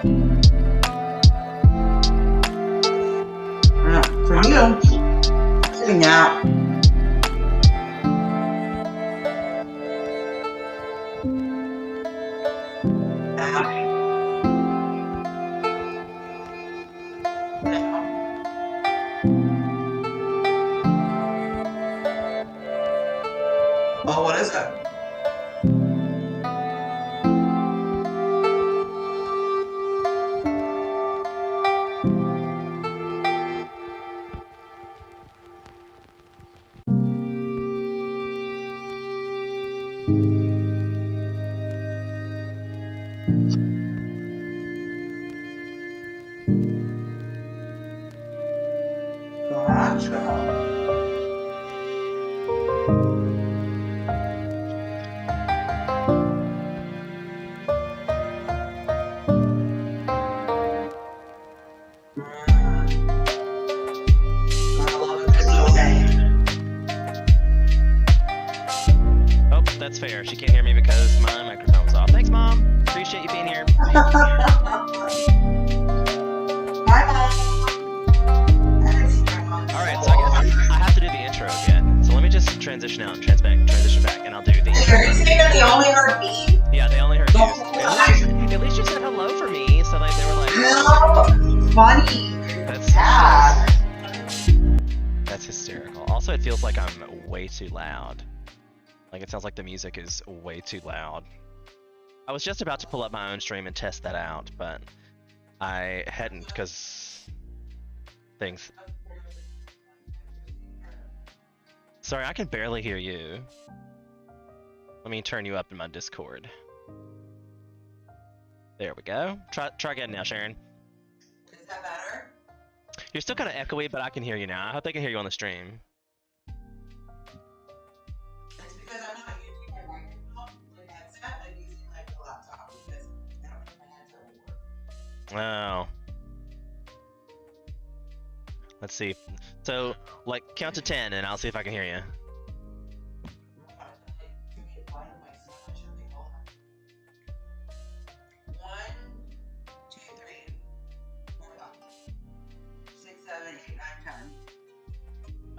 For you, sitting out. Oh, what is it? Gotcha. Oh, that's fair. She can't hear me because my microphone was off. Thanks, Mom. Appreciate you being here. Bye, Mom. Alright, so I guess I have to do the intro again. So let me just transition out and transition back, and I'll do the intro. You're saying that they only heard me? Yeah, they only heard you. At least you said hello for me, so like they were like, How funny. That's hysterical. Also, it feels like I'm way too loud. Like it sounds like the music is way too loud. I was just about to pull up my own stream and test that out, but I hadn't because things. Sorry, I can barely hear you. Let me turn you up in my Discord. There we go. Try again now, Sharon. Is that better? You're still kind of echoey, but I can hear you now. I hope they can hear you on the stream. It's because I'm not using my microphone, my headset. I'm using like a laptop because I don't think my headset will work. Oh. Let's see. So, like, count to 10 and I'll see if I can hear you.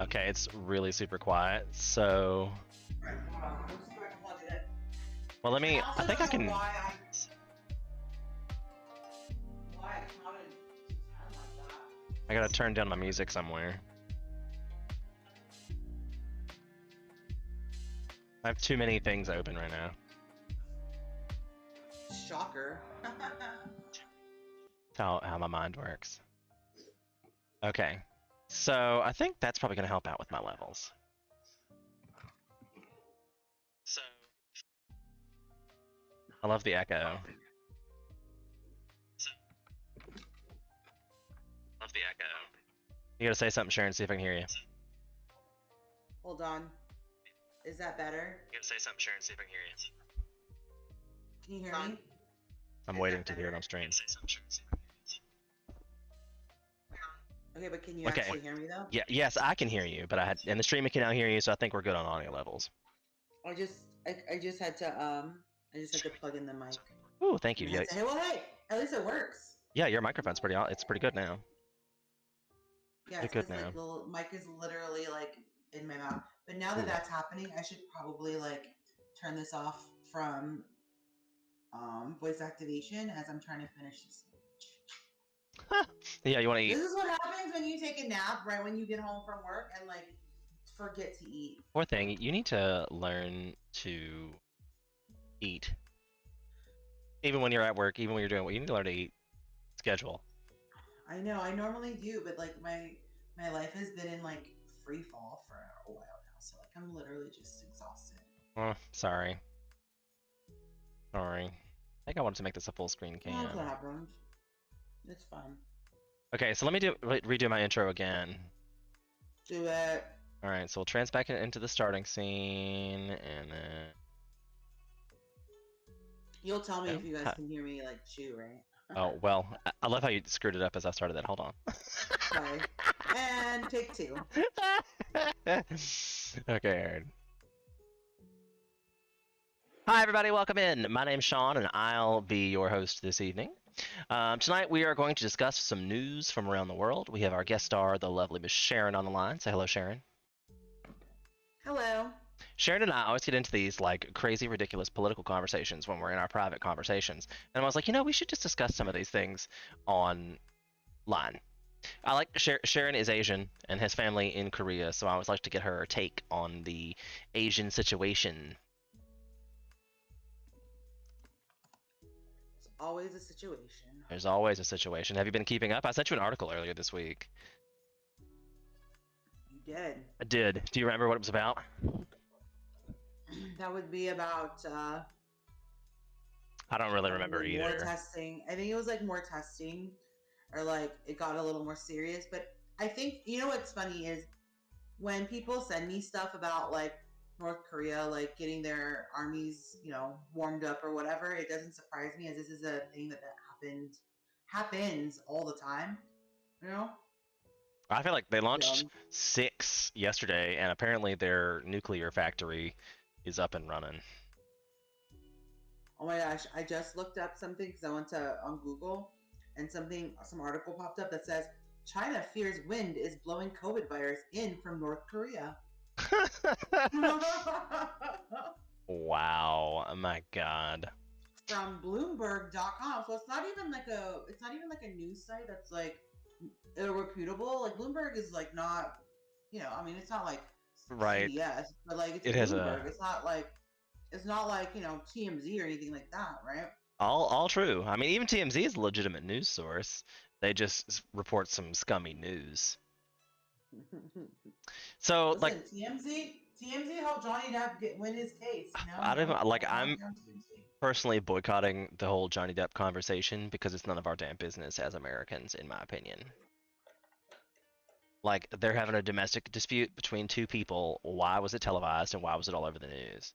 Okay, it's really super quiet, so... Well, let me... I think I can... I gotta turn down my music somewhere. I have too many things open right now. Shocker. That's how my mind works. Okay. So, I think that's probably gonna help out with my levels. So... I love the echo. Love the echo. You gotta say something, Sharon, see if I can hear you. Hold on. Is that better? You gotta say something, Sharon, see if I can hear you. Can you hear me? I'm waiting to hear it on stream. Okay, but can you Okay. actually hear me though? Yeah, yes, I can hear you, but and the stream can now hear you, so I think we're good on audio levels. I just had to plug in the mic. Ooh, thank you. Yeah. Hey, well, hey, at least it works. Yeah, your microphone's it's pretty good now. Yeah, it's good like now. the mic is literally like in my mouth. But now that that's happening, I should probably like turn this off from voice activation as I'm trying to finish this. Yeah, you want to eat. This is what happens when you take a nap right when you get home from work and like forget to eat. Poor thing, you need to learn to eat. Even when you're at work, even when you're doing what you need to learn to eat. Schedule. I know, I normally do, but like my life has been in like free fall for a while now, so like I'm literally just exhausted. Oh, sorry. Sorry. I think I wanted to make this a full screen cam. That's what happened. It's fine. Okay, so let me redo my intro again. Do it. Alright, so we'll trans back into the starting scene, and then... You'll tell me if you guys can hear me like chew, right? Oh, well, I love how you screwed it up as I started that. Hold on. Sorry. And take 2. Okay, Aaron. Hi, everybody. Welcome in. My name's Sean, and I'll be your host this evening. Tonight we are going to discuss some news from around the world. We have our guest star, the lovely Miss Sharon, on the line. Say hello, Sharon. Hello. Sharon and I always get into these like crazy, ridiculous political conversations when we're in our private conversations, and I was like, we should just discuss some of these things online. I like Sharon is Asian and has family in Korea, so I always like to get her take on the Asian situation. It's always a situation. There's always a situation. Have you been keeping up? I sent you an article earlier this week. You did. I did. Do you remember what it was about? That would be about. I don't really remember more either. testing. I think it was like more testing, or like it got a little more serious. But I think what's funny is when people send me stuff about like North Korea, like getting their armies, warmed up or whatever. It doesn't surprise me, as this is a thing that happens all the time. I feel like they launched 6 yesterday, and apparently their nuclear factory is up and running. Oh my gosh, I just looked up something because I went on Google, and some article popped up that says China fears wind is blowing COVID virus in from North Korea. Wow, oh my God. From Bloomberg.com, so it's not even like a news site that's like reputable. Like Bloomberg is like not, it's not like right. CBS, but like it's Bloomberg. It's not like TMZ or anything like that, right? All true. I mean, even TMZ is a legitimate news source. They just report some scummy news. So listen, like TMZ helped Johnny Depp win his case. I don't even like. I'm personally boycotting the whole Johnny Depp conversation because it's none of our damn business as Americans, in my opinion. Like, they're having a domestic dispute between two people. Why was it televised and why was it all over the news?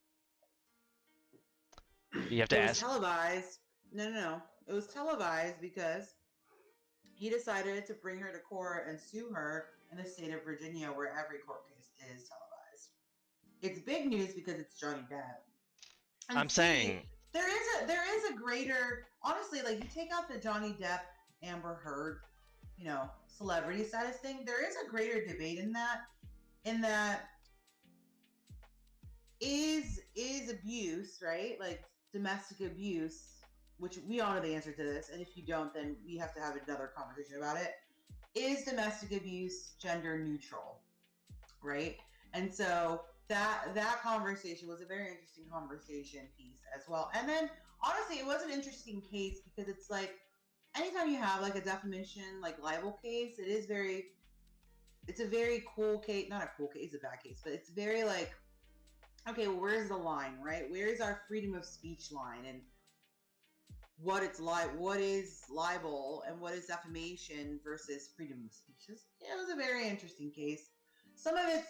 You have to ask. It was televised. No. It was televised because he decided to bring her to court and sue her in the state of Virginia, where every court case is televised. It's big news because it's Johnny Depp. And I'm saying there is a greater, honestly, like you take out the Johnny Depp, Amber Heard, celebrity status thing. There is a greater debate in that is abuse, right? Like domestic abuse, which we all know the answer to this, and if you don't, then we have to have another conversation about it. Is domestic abuse gender neutral, right? And so that conversation was a very interesting conversation piece as well. And then honestly, it was an interesting case because it's like anytime you have like a defamation, like libel case, it's a very cool case. Not a cool case, it's a bad case, but it's very like, okay, well, where's the line, right? Where is our freedom of speech line, and what is libel and what is defamation versus freedom of speech? It was a very interesting case. Some of it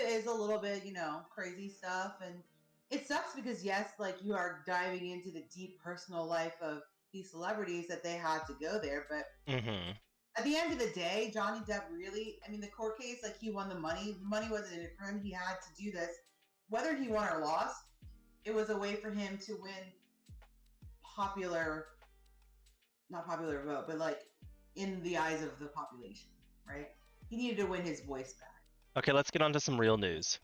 is a little bit, crazy stuff, and it sucks because yes, like you are diving into the deep personal life of these celebrities that they had to go there, but at the end of the day, Johnny Depp really, the court case, like he won the money. The money wasn't in it for him. He had to do this. Whether he won or lost, it was a way for him to win not popular vote, but like in the eyes of the population, right? He needed to win his voice back. Okay, let's get on to some real news.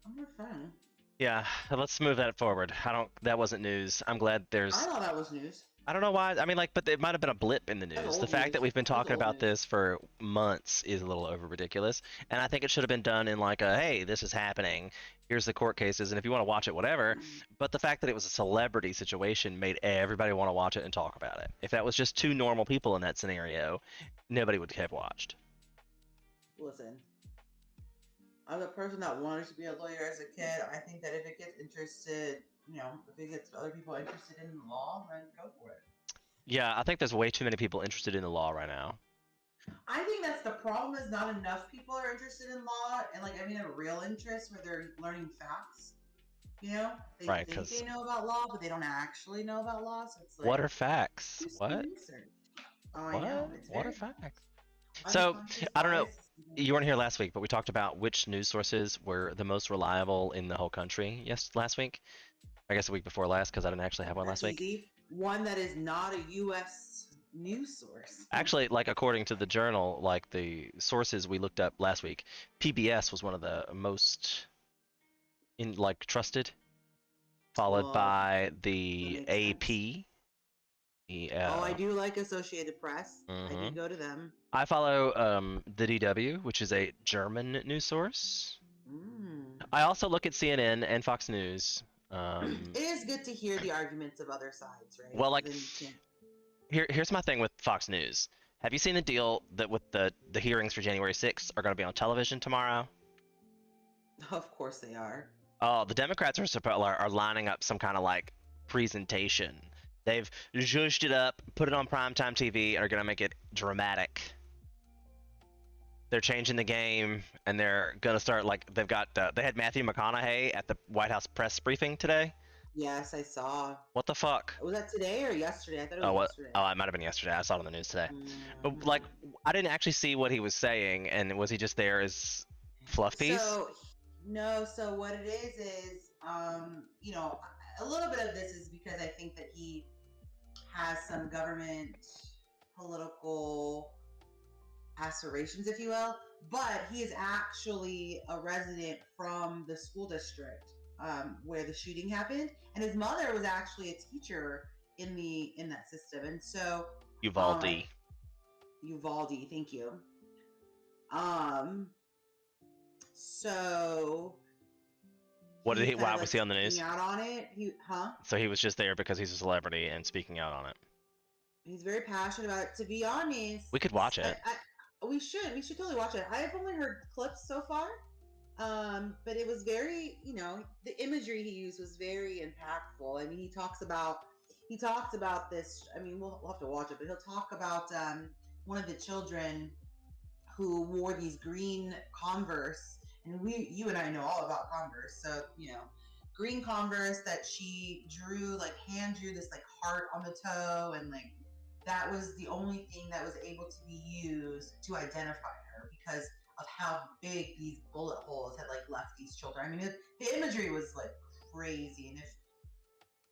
I'm fun. Yeah, let's move that forward. That wasn't news. I'm glad there's. I thought that was news. I don't know why. But it might have been a blip in the news. The fact that we've been talking about this for months is a little over ridiculous. And I think it should have been done in like hey, this is happening. Here's the court cases, and if you want to watch it, whatever. But the fact that it was a celebrity situation made everybody want to watch it and talk about it. If that was just two normal people in that scenario, nobody would have watched. Listen, I'm a person that wanted to be a lawyer as a kid. I think that if it gets if it gets other people interested in the law, then go for it. Yeah, I think there's way too many people interested in the law right now. I think that's the problem, is not enough people are interested in law, and a real interest where they're learning facts. They think they know about law, but they don't actually know about law. So it's like, what are facts? What? What are facts? So, I don't know. You weren't here last week, but we talked about which news sources were the most reliable in the whole country last week. I guess the week before last, because I didn't actually have one last week. one that is not a U.S. news source. Actually, like according to the Journal, like the sources we looked up last week, PBS was one of the most trusted, followed Well, by that the makes sense. AP. Oh, I do like Associated Press. I do Mhm. go to them. I follow the DW, which is a German news source. Mm. I also look at CNN and Fox News. It is good to hear the arguments of other sides, right? Well, like Then you can't. here's my thing with Fox News. Have you seen the deal that with the hearings for January 6th are going to be on television tomorrow? Of course they are. Oh, the Democrats are lining up some kind of like presentation. They've zhuzhed it up, put it on primetime TV, and are going to make it dramatic. They're changing the game, and they're going to start like they had Matthew McConaughey at the White House press briefing today. Yes, I saw. What the fuck? Was that today or yesterday? I thought it was Oh, what? yesterday. Oh, it might have been yesterday. I saw it on the news today. But Mm. like, I didn't actually see what he was saying, and was he just there as fluff piece? So no. So what it is, you know, a little bit of this is because I think that he has some government political aspirations, if you will, but he is actually a resident from the school district where the shooting happened, and his mother was actually a teacher in that system, and so Uvalde. Uvalde, thank you. So What did he? kinda, Why like, was he on the news? speaking out on it. So he was just there because he's a celebrity and speaking out on it. He's very passionate about it. To be honest, We could watch it. We should totally watch it. I've only heard clips so far, but it was very, you know, the imagery he used was very impactful. I mean, he talks about this. I mean, we'll have to watch it, but he'll talk about one of the children who wore these green Converse, and you and I know all about Converse, so you know, green Converse that she hand drew this like heart on the toe, and like that was the only thing that was able to be used to identify her because of how big these bullet holes had like left these children. I mean, the imagery was like crazy, and if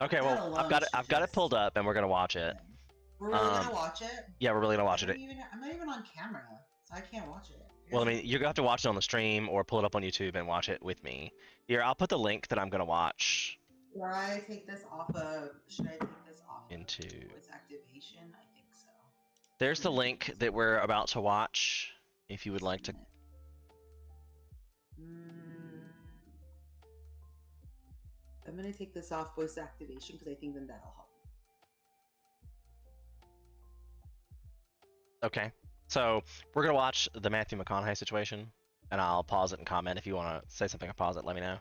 Okay, well, I've got it pulled up, and we're gonna watch it. We're really gonna watch it. Yeah, we're really gonna watch it. I'm not even on camera, so I can't watch it. Well, I mean, you're gonna have to watch it on the stream or pull it up on YouTube and watch it with me. Here, I'll put the link that I'm gonna watch. Should I take this off into voice activation? I think so. There's the link that we're about to watch. If you would like to. I'm gonna take this off voice activation because I think then that'll help. Okay, so we're gonna watch the Matthew McConaughey situation, and I'll pause it and comment. If you want to say something or pause it, let me know.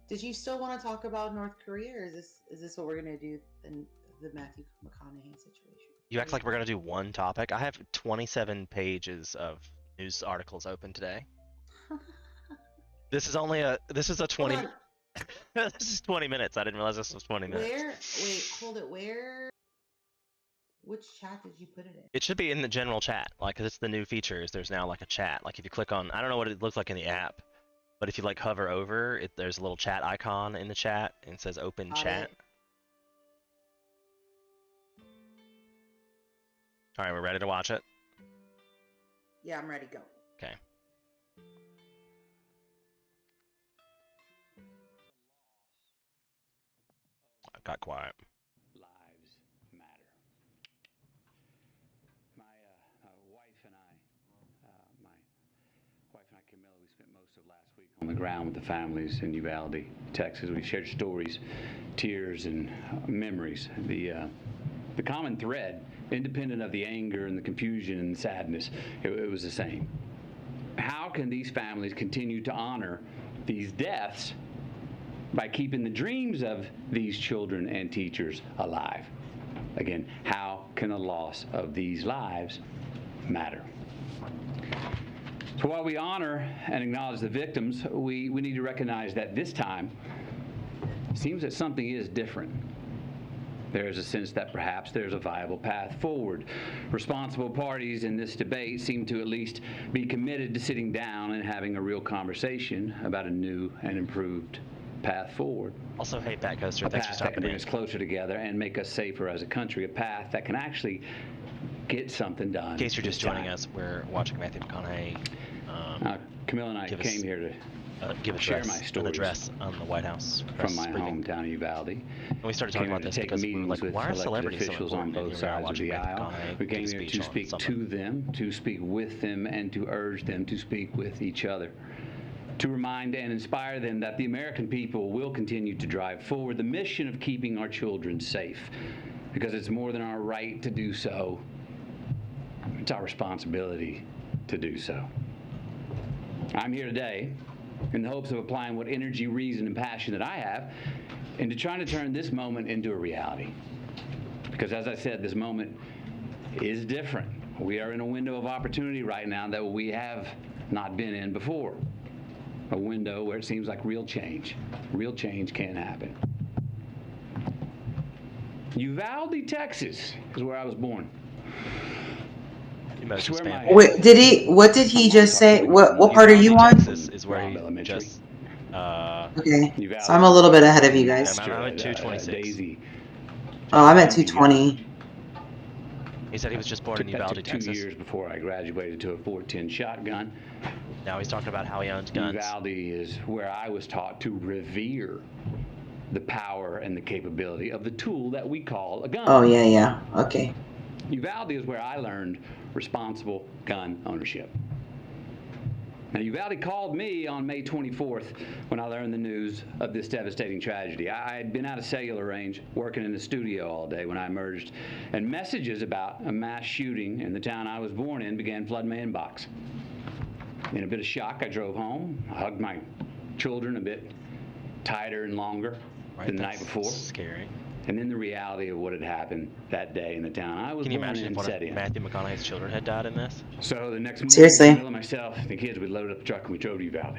Did you still want to talk about North Korea, or is this what we're gonna do in the Matthew McConaughey situation? You act like we're gonna do one topic. I have 27 pages of news articles open today. This is a 20. This is 20 minutes. I didn't realize this was 20 minutes. Wait, hold it. Which chat did you put it in? It should be in the general chat. Like, it's the new features. There's now like a chat. Like if you click on, I don't know what it looks like in the app, but if you like hover over it, there's a little chat icon in the chat and it says open chat. All right, we're ready to watch it. Yeah, I'm ready. Go. Okay. I got quiet. Lives matter. My wife and I, Camilla, we spent most of last week on the ground with the families in Uvalde, Texas. We shared stories, tears, and memories. The common thread, independent of the anger and the confusion and the sadness, it was the same. How can these families continue to honor these deaths by keeping the dreams of these children and teachers alive? Again, how can the loss of these lives matter? So while we honor and acknowledge the victims, we need to recognize that this time, it seems that something is different. There's a sense that perhaps there's a viable path forward. Responsible parties in this debate seem to at least be committed to sitting down and having a real conversation about a new and improved path forward. Also, hey, Pat Coaster, A thanks for path that can stopping bring in. us closer together and make us safer as a country. A path that can actually get something done. In case you're this just joining time. us, we're watching Matthew McConaughey Camille and I give came us- here to give share address, my an stories address on the White House from my briefing. hometown of Uvalde. And we started Came talking here about to this take because we were meetings like, with why are elected celebrities so officials on important? both And here we are sides of watching the Matthew aisle. McConaughey We give a came here speech to on speak something. to them, to speak with them, and to urge them to speak with each other. To remind and inspire them that the American people will continue to drive forward the mission of keeping our children safe, because it's more than our right to do so. It's our responsibility to do so. I'm here today in the hopes of applying what energy, reason, and passion that I have into trying to turn this moment into a reality. Because as I said, this moment is different. We are in a window of opportunity right now that we have not been in before. A window where it seems like real change can happen. Uvalde, Texas is where I was born. Emoji Swear spam. my- Wait, what did he just say? What part are you on? Texas is where Round he Elementary. just Okay. Uvalde. So I'm a little bit ahead of you guys. Yeah, I'm at 226. Daisy. Oh, I'm at 220. He said he was just born in That Uvalde, took 2 Texas. years before I graduated to a .410 shotgun. Now he's talking about how he owns guns. Uvalde is where I was taught to revere the power and the capability of the tool that we call a gun. Oh, yeah. Okay. Uvalde is where I learned responsible gun ownership. Now, Uvalde called me on May 24th when I learned the news of this devastating tragedy. I had been out of cellular range, working in the studio all day when I emerged, and messages about a mass shooting in the town I was born in began flooding my inbox. In a bit of shock, I drove home. I hugged my children a bit tighter and longer than the night That's before. Scary. And then the reality of what had happened that day in the town I was Can you born imagine in if one set of in. Matthew McConaughey's children had died in this? So the next morning, Seriously? Camilla, myself, and the kids, we loaded up the truck and we drove to Uvalde.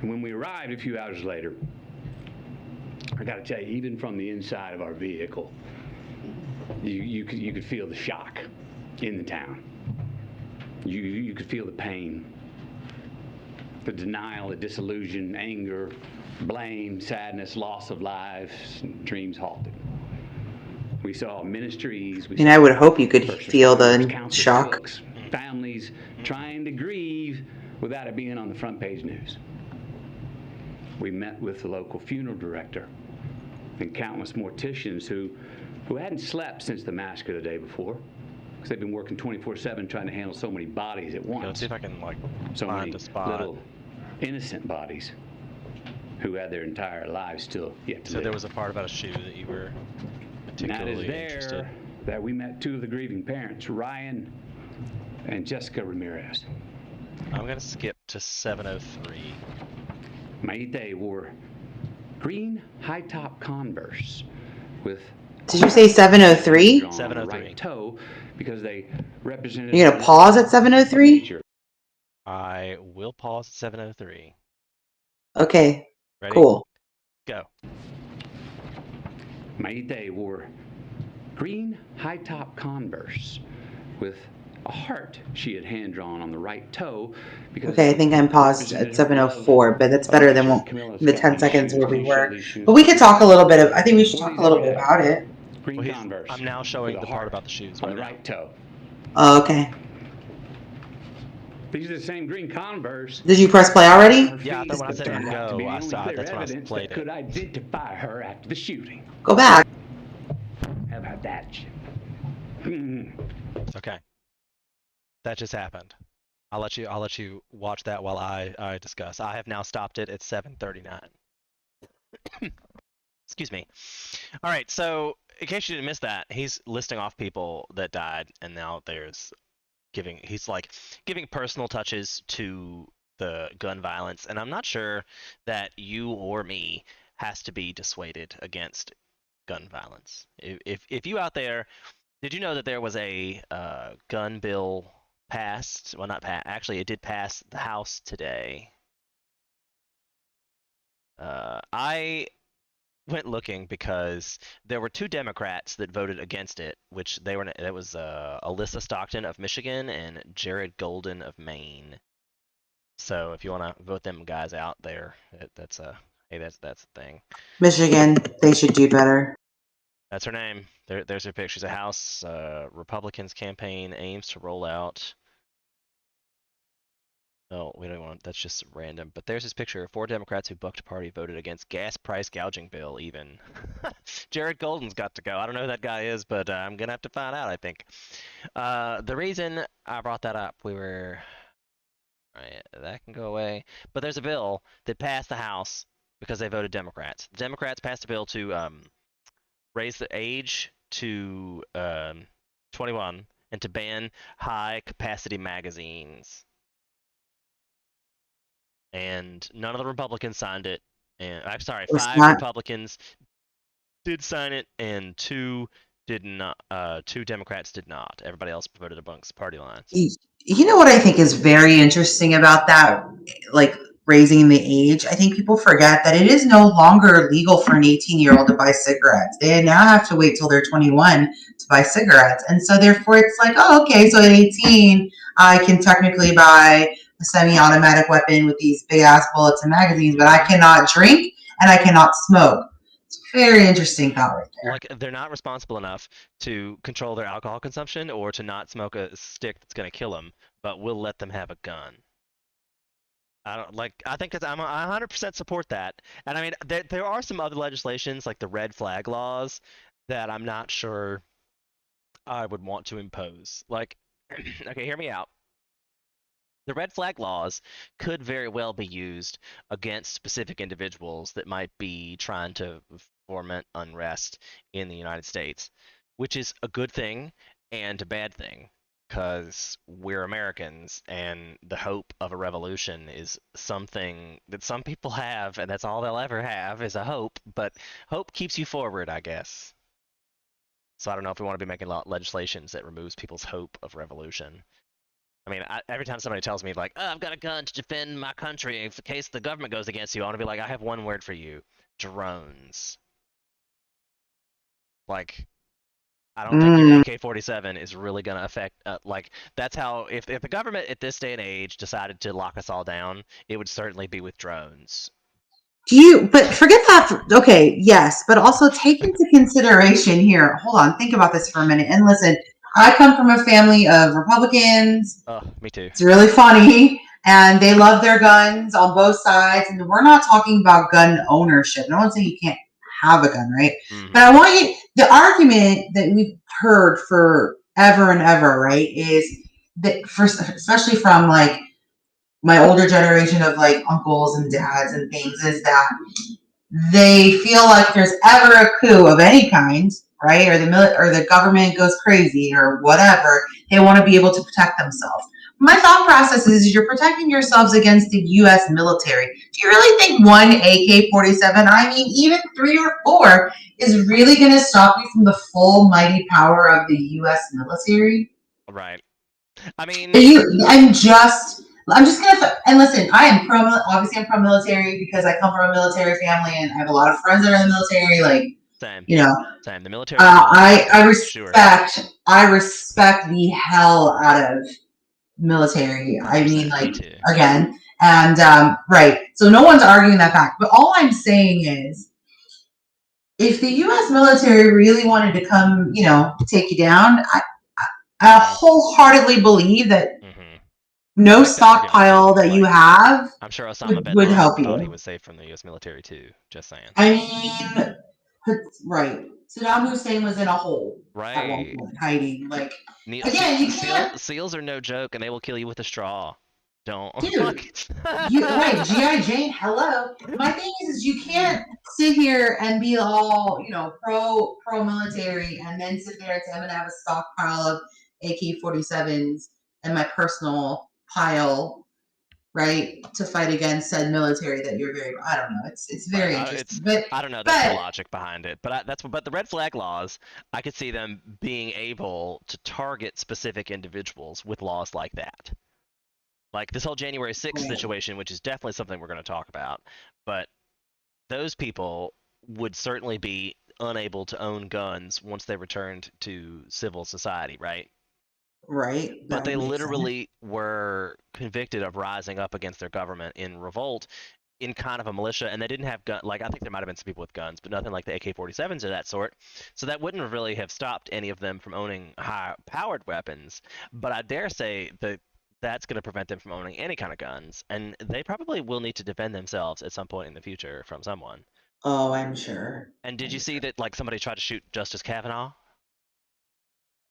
And when we arrived a few hours later, I got to tell you, even from the inside of our vehicle, you could feel the shock in the town. You could feel the pain, the denial, the disillusion, anger, blame, sadness, loss of lives, and dreams halted. We saw ministries. I mean, I would hope you could first feel the responders, counselors, shock. cooks, families trying to grieve without it being on the front page news. We met with the local funeral director and countless morticians who hadn't slept since the massacre the day before, because they've been working 24/7 trying to handle so many bodies at once. Let's see if I can So find many a spot. little innocent bodies who had their entire lives still yet to So live. there was a part about a shoe that you were And that is particularly interested. there that we met two of the grieving parents, Ryan and Jessica Ramirez. I'm gonna skip to 703. Maite wore green high-top Converse with Did you say 703? drawn on the 703. right toe because they represented. You're gonna pause at 703? nature. I will pause at 703. Okay, Ready? cool. Go. Maite wore green high-top Converse with a heart she had hand-drawn on the right toe because. Okay, I think I'm paused at 704, but that's better than the 10 seconds where we were. But we could talk a little bit of, I think we should talk a little bit about it. Green Well, Converse. I'm now showing with a the part heart about the shoes on right the now. right toe. Oh, okay. These are the same green Converse. Did you press play already? Yeah, I thought when I said Turned out to go, be the I only saw it. clear That's when I evidence played that it. could identify her after the shooting. Go back. How about that? Okay. That just happened. I'll let you watch that while I discuss. I have now stopped it at 739. Excuse me. All right, so in case you didn't miss that, he's listing off people that died, and now he's like giving personal touches to the gun violence, and I'm not sure that you or me has to be dissuaded against gun violence. If you out there, did you know that there was a gun bill passed? Well, not passed. Actually, it did pass the House today. I went looking because there were two Democrats that voted against it, which that was Alyssa Stockton of Michigan and Jared Golden of Maine. So if you want to vote them guys out there, that's Hey, that's the thing. Michigan, they should do better. That's her name. There's her picture. She's a House Republicans campaign aims to roll out. Oh, we don't want. That's just random. But there's this picture. 4 Democrats who bucked party voted against gas price gouging bill. Even Jared Golden's got to go. I don't know who that guy is, but I'm gonna have to find out. I think. The reason I brought that up, we were. Alright, that can go away. But there's a bill that passed the House because they voted Democrats. The Democrats passed a bill to raise the age to 21 and to ban high capacity magazines. And none of the Republicans signed it. And I'm sorry, It's 5 not- Republicans did sign it, and 2 did not. 2 Democrats did not. Everybody else voted amongst party lines. You know what I think is very interesting about that, like raising the age? I think people forget that it is no longer legal for an 18-year-old to buy cigarettes. They now have to wait till they're 21 to buy cigarettes. And so therefore it's like, oh, okay, so at 18, I can technically buy a semi-automatic weapon with these big ass bullets and magazines, but I cannot drink and I cannot smoke. It's a very interesting thought right there. Like, they're not responsible enough to control their alcohol consumption or to not smoke a stick that's going to kill them, but we'll let them have a gun. I think I 100% support that. And I mean, there are some other legislations, like the red flag laws, that I'm not sure I would want to impose. Like, okay, hear me out. The red flag laws could very well be used against specific individuals that might be trying to foment unrest in the United States, which is a good thing and a bad thing because we're Americans and the hope of a revolution is something that some people have, and that's all they'll ever have is a hope, but hope keeps you forward, I guess. So I don't know if we want to be making legislations that removes people's hope of revolution. I mean, every time somebody tells me, like, oh, I've got a gun to defend my country in case the government goes against you, I want to be like, I have one word for you. Drones. Like, I don't think your AK-47 is really going to affect, like, that's how, if the government at this day and age decided to lock us all down, it would certainly be with drones. But forget that. Okay, yes, but also take into consideration here. Hold on, think about this for a minute. And listen, I come from a family of Republicans. Oh, me too. It's really funny. And they love their guns on both sides. And we're not talking about gun ownership. No one's saying you can't have a gun, right? Mhm. But I want you, the argument that we've heard forever and ever, right, is that, especially from like my older generation of like uncles and dads and things, is that they feel like if there's ever a coup of any kind, right, or the government goes crazy or whatever, they want to be able to protect themselves. My thought process is you're protecting yourselves against the U.S. military. Do you really think one AK-47, I mean, even 3 or 4, is really going to stop you from the full mighty power of the U.S. military? Right. I mean, I'm just gonna, and listen, obviously I'm pro-military because I come from a military family and I have a lot of friends that are in the military. Like, same. You know, Same. The military. I Sure. respect the hell out of military. I mean, 100%, me like, too. again, and right. So no one's arguing that fact. But all I'm saying is, if the U.S. military really wanted to come, take you down, I wholeheartedly believe that Mhm. no Like that argument, stockpile too. that you Like, have I'm sure Osama bin would Laden help thought he you. was safe from the U.S. military too. Just saying. I mean, right. Saddam Hussein was in a hole at one Right. point, hiding. Like, again, you can't. Seals are no joke, and they will kill you with a straw. Don't. Dude, right, G.I. Jane, hello. My thing is you can't sit here and be all, pro-military and then sit there and say, I'm going to have a stockpile of AK-47s and my personal pile, right, to fight against said military that you're I don't know. It's very interesting. I don't know. That's the logic behind it. But but the red flag laws, I could see them being able to target specific individuals with laws like that. Like this whole January 6th situation, which is definitely something we're going to talk about, but those people would certainly be unable to own guns once they returned to civil society, right? Right. But they literally were convicted of rising up against their government in revolt in kind of a militia, and they didn't have gun. Like I think there might have been some people with guns, but nothing like the AK-47s or that sort. So that wouldn't really have stopped any of them from owning high-powered weapons. But I dare say that that's going to prevent them from owning any kind of guns, and they probably will need to defend themselves at some point in the future from someone. Oh, I'm sure. And did you see that like somebody tried to shoot Justice Kavanaugh?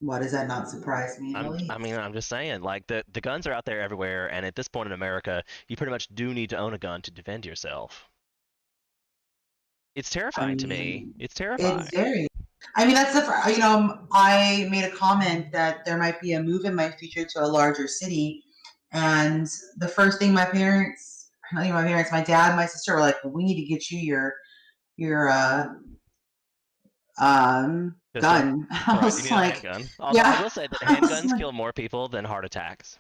Why does that not surprise me in the least? I mean, I'm just saying, like the guns are out there everywhere, and at this point in America, you pretty much do need to own a gun to defend yourself. It's terrifying to me. It's terrifying. It's very. I mean, that's the. I made a comment that there might be a move in my future to a larger city, and the first thing my parents, not even my parents, my dad, and my sister were like, well, "We need to get you your Pistol? gun." I Right, you was need a like, handgun. Although yeah. I will say that I was handguns like, kill more people than heart attacks.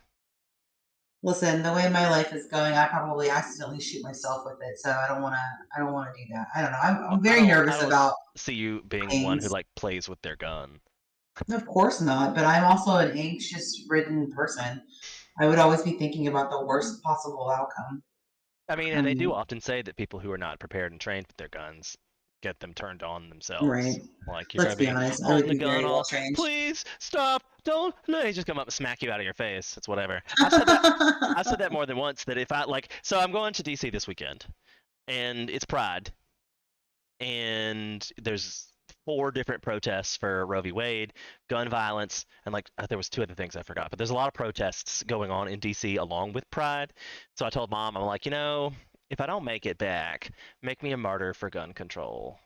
listen, the way my life is going, I probably accidentally shoot myself with it, so I don't want to. I don't want to do that. I don't know. I'm very nervous I don't about see you being one who things. like plays with their gun. Of course not, but I'm also an anxious-ridden person. I would always be thinking about the worst possible outcome. I mean, I and they do mean, often say that people who are not prepared and trained with their guns get them turned on themselves. right. Like you're Let's gonna be be honest, I holding would the be gun very well all, trained. please stop, don't. No, they just come up and smack you out of your face. It's whatever. I've said that more than once. That if I like, so I'm going to DC this weekend, and it's Pride, and there's 4 different protests for Roe v. Wade, gun violence, and like there was 2 other things I forgot. But there's a lot of protests going on in DC along with Pride. So I told Mom, I'm like, if I don't make it back, make me a martyr for gun control.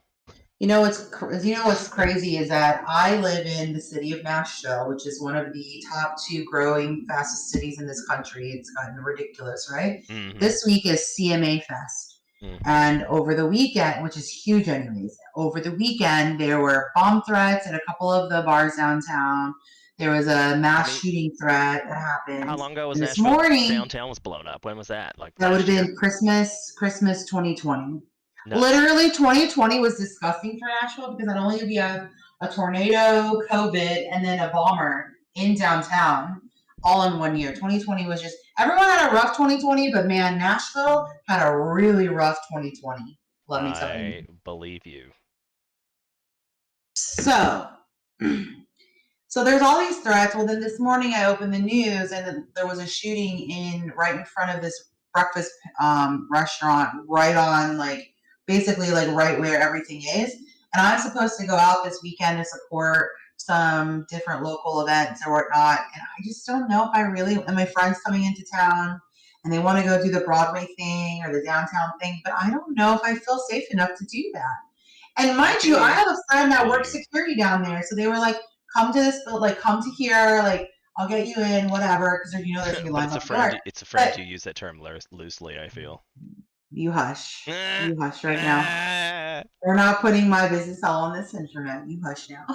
What's crazy is that I live in the city of Nashville, which is one of the top 2 growing fastest cities in this country. It's gotten ridiculous, right? Mm-hmm. This week is CMA Fest. Mm-hmm. And over the weekend, which is huge anyways, over the weekend there were bomb threats at a couple of the bars downtown. There was a mass shooting threat that happened. How long ago was and this Nashville morning, downtown was blown up? When was that? Like that would last have year? been Christmas 2020. No. Literally 2020 was disgusting for Nashville because not only did we have a tornado, COVID, and then a bomber in downtown all in one year. 2020 was just, everyone had a rough 2020, but man, Nashville had a really rough 2020. Let me tell you. I believe you. So there's all these threats. Well, then this morning I opened the news and there was a shooting right in front of this breakfast restaurant, right on basically right where everything is. And I'm supposed to go out this weekend to support some different local events or whatnot. And I just don't know if I really, and my friend's coming into town and they want to go do the Broadway thing or the downtown thing, but I don't know if I feel safe enough to do that. And mind you, I have a friend that works security down there. So they were like, come to this, come to here, I'll get you in, whatever, because there's gonna be lines on the door. It's a friend. You use that term loosely, I feel. You hush. You hush right now. We're not putting my business all on this internet. You hush now.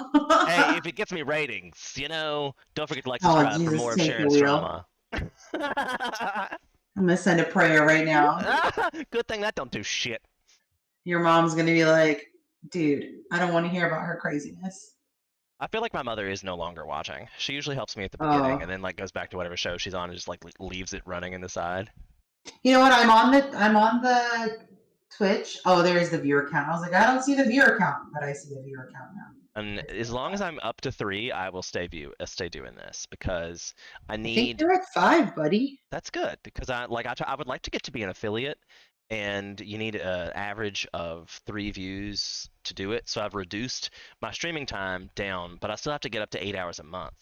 Hey, if it gets me ratings, don't forget to like, subscribe for more of Sharon's drama. I'm gonna send a prayer right now. Good thing that don't do shit. Your mom's gonna be like, dude, I don't want to hear about her craziness. I feel like my mother is no longer watching. She usually helps me at the beginning and then goes back to whatever show she's on and just leaves it running in the side. You know what? I'm on the Twitch. Oh, there's the viewer count. I was like, I don't see the viewer count, but I see the viewer count now. And as long as I'm up to 3, I will stay doing this because I need. I think you're at 5, buddy. That's good because I would like to get to be an affiliate. And you need an average of 3 views to do it. So I've reduced my streaming time down, but I still have to get up to 8 hours a month.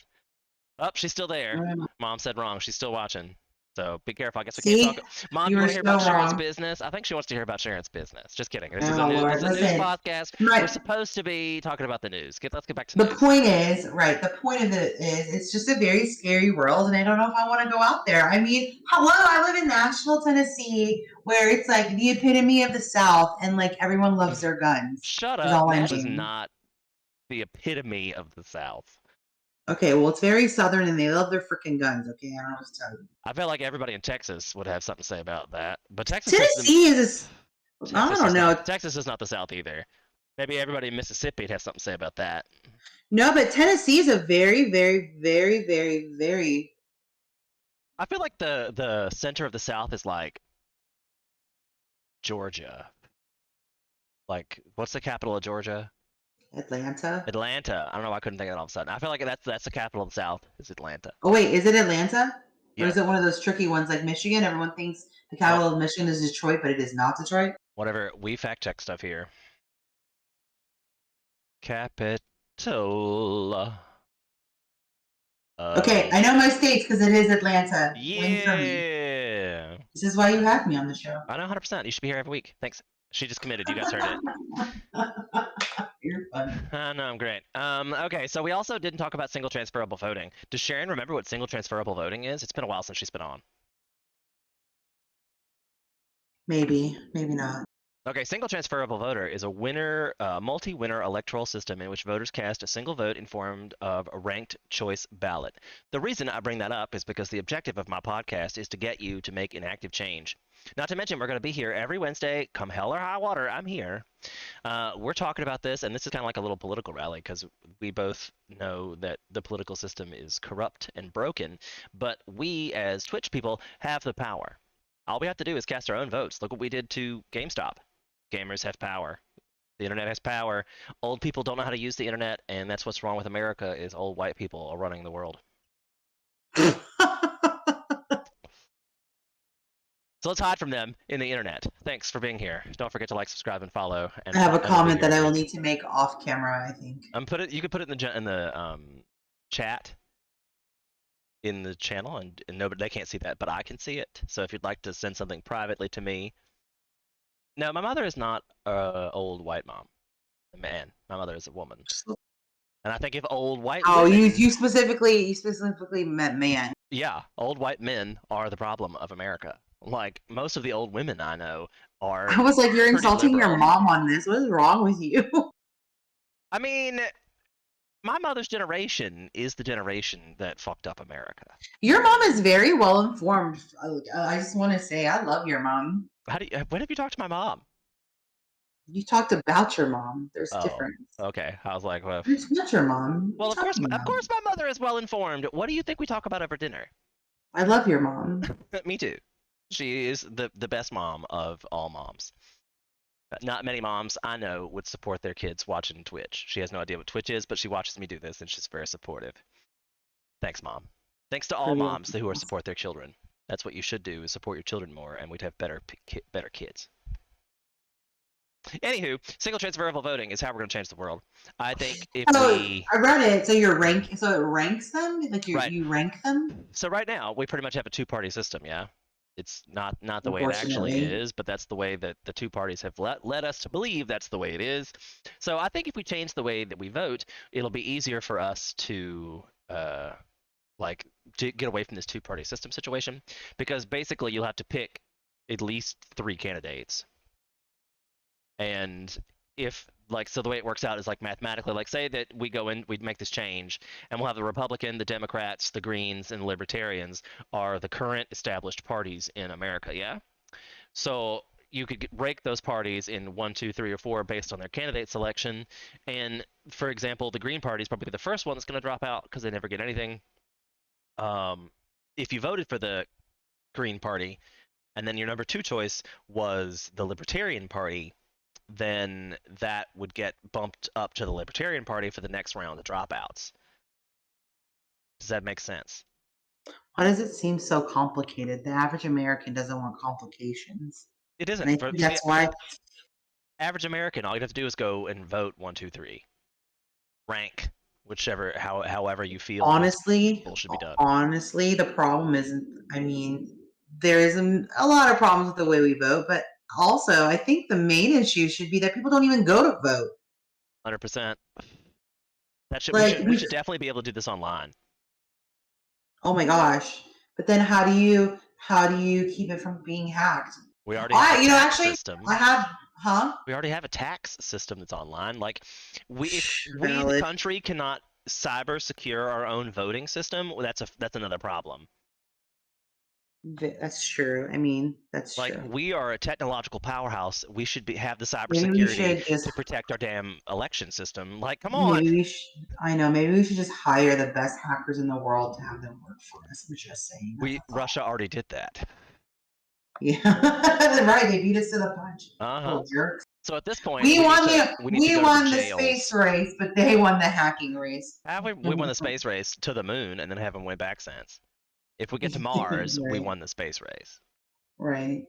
Oh, she's still there. Mom said wrong. She's still watching. So be careful. I guess we can't talk. Mom, you want to hear about Sharon's business? I think she wants to hear about Sharon's business. Just kidding. This is a news podcast. We're supposed to be talking about the news. Let's get back to the news. The point is, right, the point of it is it's just a very scary world, and I don't know if I want to go out there. I mean, hello, I live in Nashville, Tennessee, where it's like the epitome of the South, and everyone loves their guns. Shut up. That is not the epitome of the South. Okay, well, it's very southern, and they love their freaking guns. Okay, I don't know what to tell you. I feel like everybody in Texas would have something to say about that, but Tennessee I don't know. Texas is not the South either. Maybe everybody in Mississippi would have something to say about that. No, but Tennessee is a very, very, very, very, very. I feel like the center of the South is Georgia. Like, what's the capital of Georgia? Atlanta. Atlanta. I don't know why I couldn't think of it all of a sudden. I feel like that's the capital of the South, is Atlanta. Oh wait, is it Atlanta? Or Yeah. is it one of those tricky ones like Michigan? Everyone thinks the capital of Michigan is Detroit, but it is not Detroit. Whatever. We fact check stuff here. Capital. Okay, I know my states because it is Atlanta. Win for me. Yeah. This is why you have me on the show. I know 100%. You should be here every week. Thanks. She just committed. You guys heard it. You're fun. No, I'm great. Okay, so we also didn't talk about single transferable voting. Does Sharon remember what single transferable voting is? It's been a while since she's been on. Maybe, maybe not. Okay, single transferable voter is a multi-winner electoral system in which voters cast a single vote informed of a ranked choice ballot. The reason I bring that up is because the objective of my podcast is to get you to make an active change. Not to mention, we're going to be here every Wednesday, come hell or high water, I'm here. We're talking about this, and this is kind of like a little political rally because we both know that the political system is corrupt and broken, but we as Twitch people have the power. All we have to do is cast our own votes. Look what we did to GameStop. Gamers have power. The internet has power. Old people don't know how to use the internet, and that's what's wrong with America is old white people are running the world. So let's hide from them in the internet. Thanks for being here. Don't forget to like, subscribe, and follow. And I have a comment that I will need to make off camera, I think. You could put it in the chat in the channel, and nobody they can't see that, but I can see it. So if you'd like to send something privately to me. No, my mother is not an old white mom. Man, my mother is a woman. And I think if old white women, you specifically meant man. Yeah, old white men are the problem of America. Like most of the old women I know are. I was like, you're insulting liberal. your mom on this. What is wrong with you? I mean, my mother's generation is the generation that fucked up America. Your mom is very well informed. I just want to say, I love your mom. When have you talked to my mom? You talked about your mom. There's a difference. Okay, I was like, well, it's not your mom. Well, of course, my mother is well informed. What do you think we talk about over dinner? I love your mom. Me too. She is the best mom of all moms. Not many moms I know would support their kids watching Twitch. She has no idea what Twitch is, but she watches me do this, and she's very supportive. Thanks, Mom. Thanks to all moms who support their children. That's what you should do, is support your children more, and we'd have better kids. Anywho, single transferable voting is how we're going to change the world. I think if I read it. So it ranks them? Like you rank them? So right now, we pretty much have a two-party system, yeah? It's not the way it actually is, but that's the way that the two parties have led us to believe that's the way it is. So I think if we change the way that we vote, it'll be easier for us to get away from this two-party system situation, because basically you'll have to pick at least 3 candidates. And so the way it works out is like mathematically, like say that we'd make this change, and we'll have the Republican, the Democrats, the Greens, and the Libertarians are the current established parties in America, yeah? So you could break those parties in 1, 2, 3, or 4 based on their candidate selection. And for example, the Green Party is probably the first one that's going to drop out because they never get anything. If you voted for the Green Party, and then your number 2 choice was the Libertarian Party, then that would get bumped up to the Libertarian Party for the next round of dropouts. Does that make sense? Why does it seem so complicated? The average American doesn't want complications. It isn't. That's why. Average American, all you have to do is go and vote 1, 2, 3. Rank however you feel. Honestly, should be done. Honestly, the problem isn't. I mean, there is a lot of problems with the way we vote, but also, I think the main issue should be that people don't even go to vote. 100%. We should definitely be able to do this online. Oh my gosh! But then, how do you keep it from being hacked? We already have a tax system. We already have a tax system that's online. Like, if we, the country, cannot cyber secure our own voting system, well, that's another problem. That's true. I mean, that's true. Like, we are a technological powerhouse. We should have the cybersecurity to protect our damn election system. Like, come on. I know. Maybe we should just hire the best hackers in the world to have them work for us. I'm just saying. Russia already did that. Yeah, right. They beat us to the punch. Uh-huh. Little jerks. So at this point, We won the we need to go to the jails. space race, but they won the hacking race. Have we won the space race to the moon and then haven't went back since. If we get to Mars, we Right. won the space race. Right.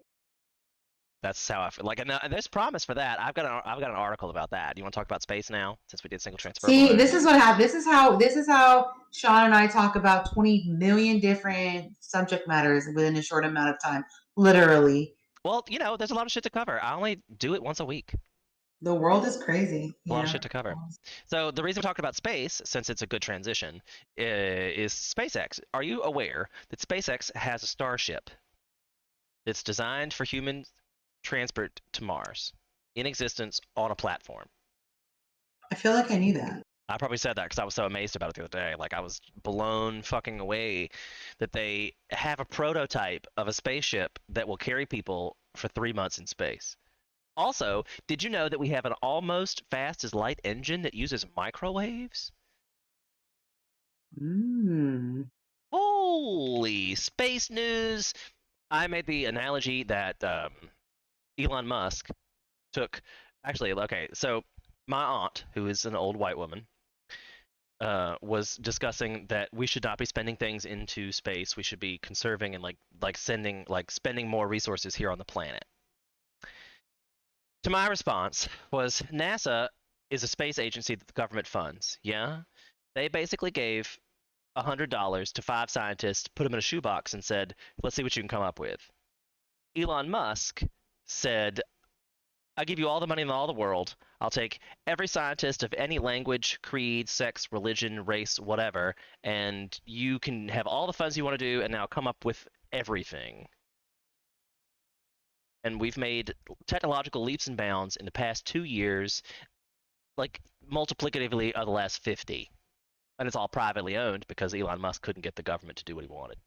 That's how I feel. Like, and there's promise for that. I've got an article about that. Do you want to talk about space now, since we did single transferable? See, this is what happened. This is how Sean and I talk about 20 million different subject matters within a short amount of time. Literally. Well, there's a lot of shit to cover. I only do it once a week. The world is crazy. A lot of shit to cover. So the reason we're talking about space, since it's a good transition, is SpaceX. Are you aware that SpaceX has a Starship that's designed for human transport to Mars, in existence on a platform? I feel like I knew that. I probably said that because I was so amazed about it the other day. Like, I was blown fucking away that they have a prototype of a spaceship that will carry people for 3 months in space. Also, did you know that we have an almost fast as light engine that uses microwaves? Holy space news! I made the analogy that Elon Musk took. Actually, okay, so my aunt, who is an old white woman, was discussing that we should not be spending things into space. We should be conserving and spending more resources here on the planet. To my response was, NASA is a space agency that the government funds. Yeah, they basically gave $100 to 5 scientists, put them in a shoebox, and said, "Let's see what you can come up with." Elon Musk said, "I'll give you all the money in all the world. I'll take every scientist of any language, creed, sex, religion, race, whatever, and you can have all the funds you want to do, and now come up with everything." And we've made technological leaps and bounds in the past 2 years, like multiplicatively of the last 50. And it's all privately owned because Elon Musk couldn't get the government to do what he wanted.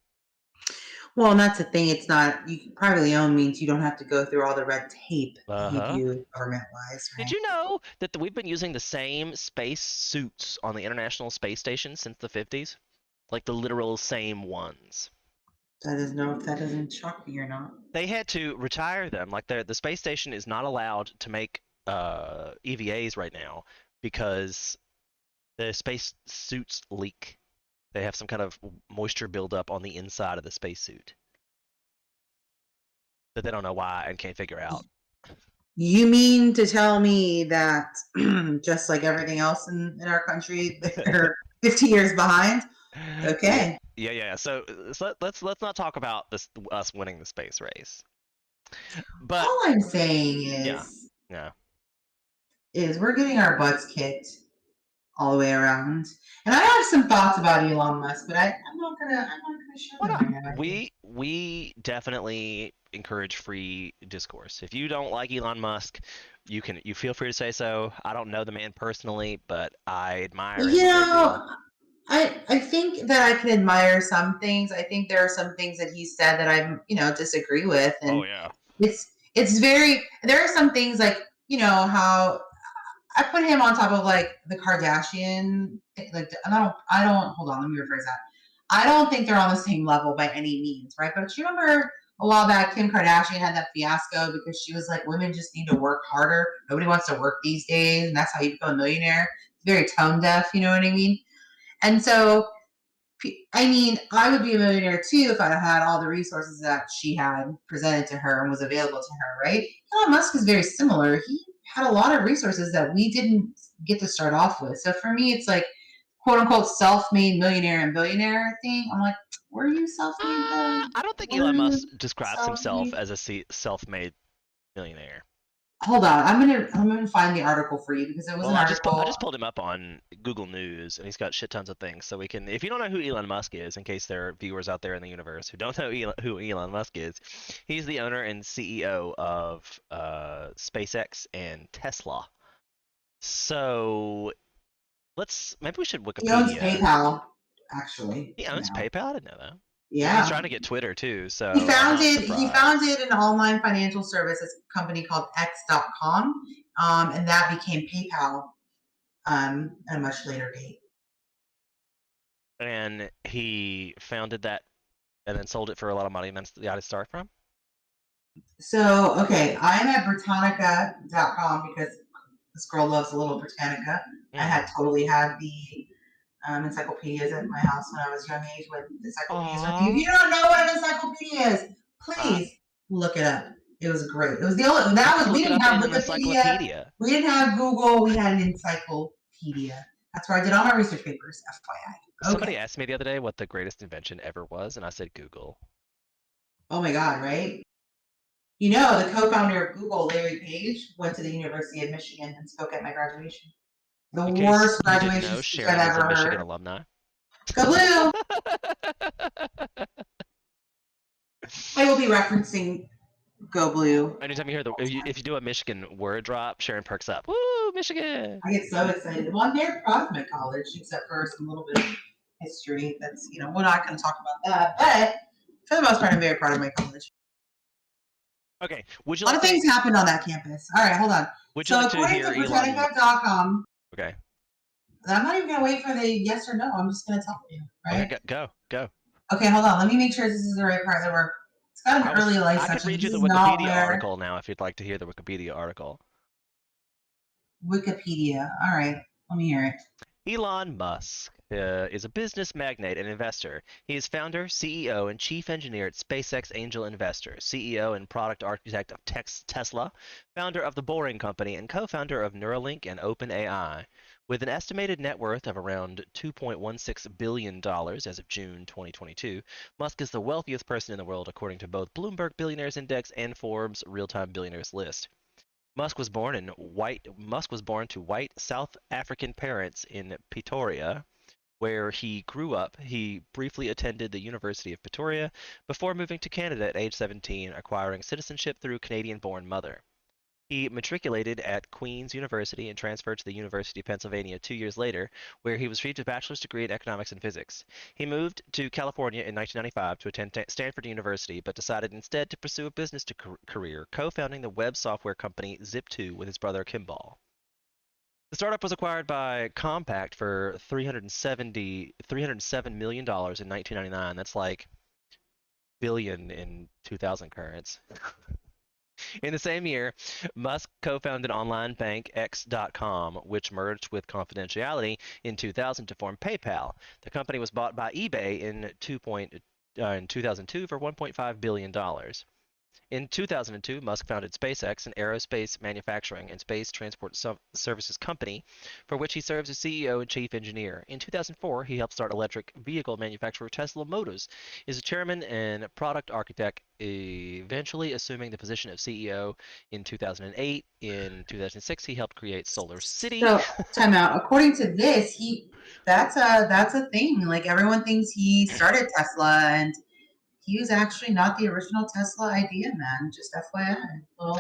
Well, and that's the thing. It's not privately owned means you don't have to go through all the red tape that you do government-wise. Right? Did you know that we've been using the same space suits on the International Space Station since the 50s? Like the literal same ones. That doesn't shock me or not. They had to retire them. Like the space station is not allowed to make EVAs right now because the space suits leak. They have some kind of moisture buildup on the inside of the spacesuit that they don't know why and can't figure out. You mean to tell me that just like everything else in our country, they're 50 years behind? Okay. Yeah. So let's not talk about us winning the space race. But all I'm saying is we're getting our butts kicked all the way around. And I have some thoughts about Elon Musk, but I'm not gonna share them right now. We definitely encourage free discourse. If you don't like Elon Musk, you feel free to say so. I don't know the man personally, but I admire him. I think that I can admire some things. I think there are some things that he said that I disagree with. And it's very, there are some things like, how I put him on top of like the Kardashian, like I don't hold on, let me rephrase that. I don't think they're on the same level by any means, right? But you remember a while back, Kim Kardashian had that fiasco because she was like, women just need to work harder. Nobody wants to work these days, and that's how you become a millionaire. It's very tone deaf, you know what I mean? And so, I mean, I would be a millionaire too if I had all the resources that she had presented to her and was available to her, right? Elon Musk is very similar. He had a lot of resources that we didn't get to start off with. So for me, it's like, quote unquote, self-made millionaire and billionaire thing. I'm like, were you self-made though? I don't think Elon Musk describes himself as a self-made millionaire. Hold on, I'm gonna find the article for you because it was an article. I just pulled him up on Google News, and he's got shit tons of things. So we can, if you don't know who Elon Musk is, in case there are viewers out there in the universe who don't know who Elon Musk is, he's the owner and CEO of SpaceX and Tesla. So maybe we should Wikipedia. He owns PayPal, actually. He owns PayPal? I didn't know that. Yeah. He's trying to get Twitter too. So he founded an online financial services company called X.com, and that became PayPal at a much later date. And he founded that and then sold it for a lot of money, and that's got his start from? So, okay, I'm at Britannica.com because this girl loves a little Britannica. I had totally had the encyclopedias at my house when I was young age when encyclopedias were new. If you don't know what an encyclopedia is, please look it up. It was great. It was the only we didn't have Wikipedia. We didn't have Google. We had an encyclopedia. That's where I did all my research papers, FYI. Somebody asked me the other day what the greatest invention ever was, and I said Google. Oh my God, right? You know, the co-founder of Google, Larry Page, went to the University of Michigan and spoke at my graduation. The worst graduation speech I've ever heard. Michigan alumni. Go Blue! I will be referencing Go Blue. Anytime you hear if you do a Michigan word drop, Sharon perks up. Woo, Michigan! I get so excited. Well, I'm very proud of my college, except for some little bit of history. That's, we're not going to talk about that. But for the most part, I'm very proud of my college. Okay. Would you a lot of things happened on that campus. All right, hold on. So according to Britannica.com. Okay. I'm not even going to wait for the yes or no. I'm just going to tell you, right? Okay, go. Okay, hold on. Let me make sure this is the right part that it's got an early life section. I can read you the Wikipedia article now if you'd like to hear the Wikipedia article. Wikipedia. All right. Let me hear it. Elon Musk is a business magnate and investor. He is founder, CEO, and chief engineer at SpaceX Angel Investors, CEO and product architect of Tesla, founder of The Boring Company, and co-founder of Neuralink and OpenAI. With an estimated net worth of around $2.16 billion as of June 2022, Musk is the wealthiest person in the world according to both Bloomberg Billionaires Index and Forbes Real-Time Billionaires list. Musk was born to white South African parents in Pretoria, where he grew up. He briefly attended the University of Pretoria before moving to Canada at age 17, acquiring citizenship through Canadian-born mother. He matriculated at Queen's University and transferred to the University of Pennsylvania 2 years later, where he received a bachelor's degree in economics and physics. He moved to California in 1995 to attend Stanford University, but decided instead to pursue a business career, co-founding the web software company Zip2 with his brother Kimball. The startup was acquired by Compaq for $307 million in 1999. That's like billion in 2000 currents. In the same year, Musk co-founded online bank X.com, which merged with Confidentiality in 2000 to form PayPal. The company was bought by eBay in 2002 for $1.5 billion. In 2002, Musk founded SpaceX, an aerospace manufacturing and space transport services company, for which he serves as CEO and chief engineer. In 2004, he helped start electric vehicle manufacturer Tesla Motors, is a chairman and product architect, eventually assuming the position of CEO in 2008. In 2006, he helped create Solar City. So, time out. According to this, that's a thing. Like, everyone thinks he started Tesla, and he was actually not the original Tesla idea man, just FYI.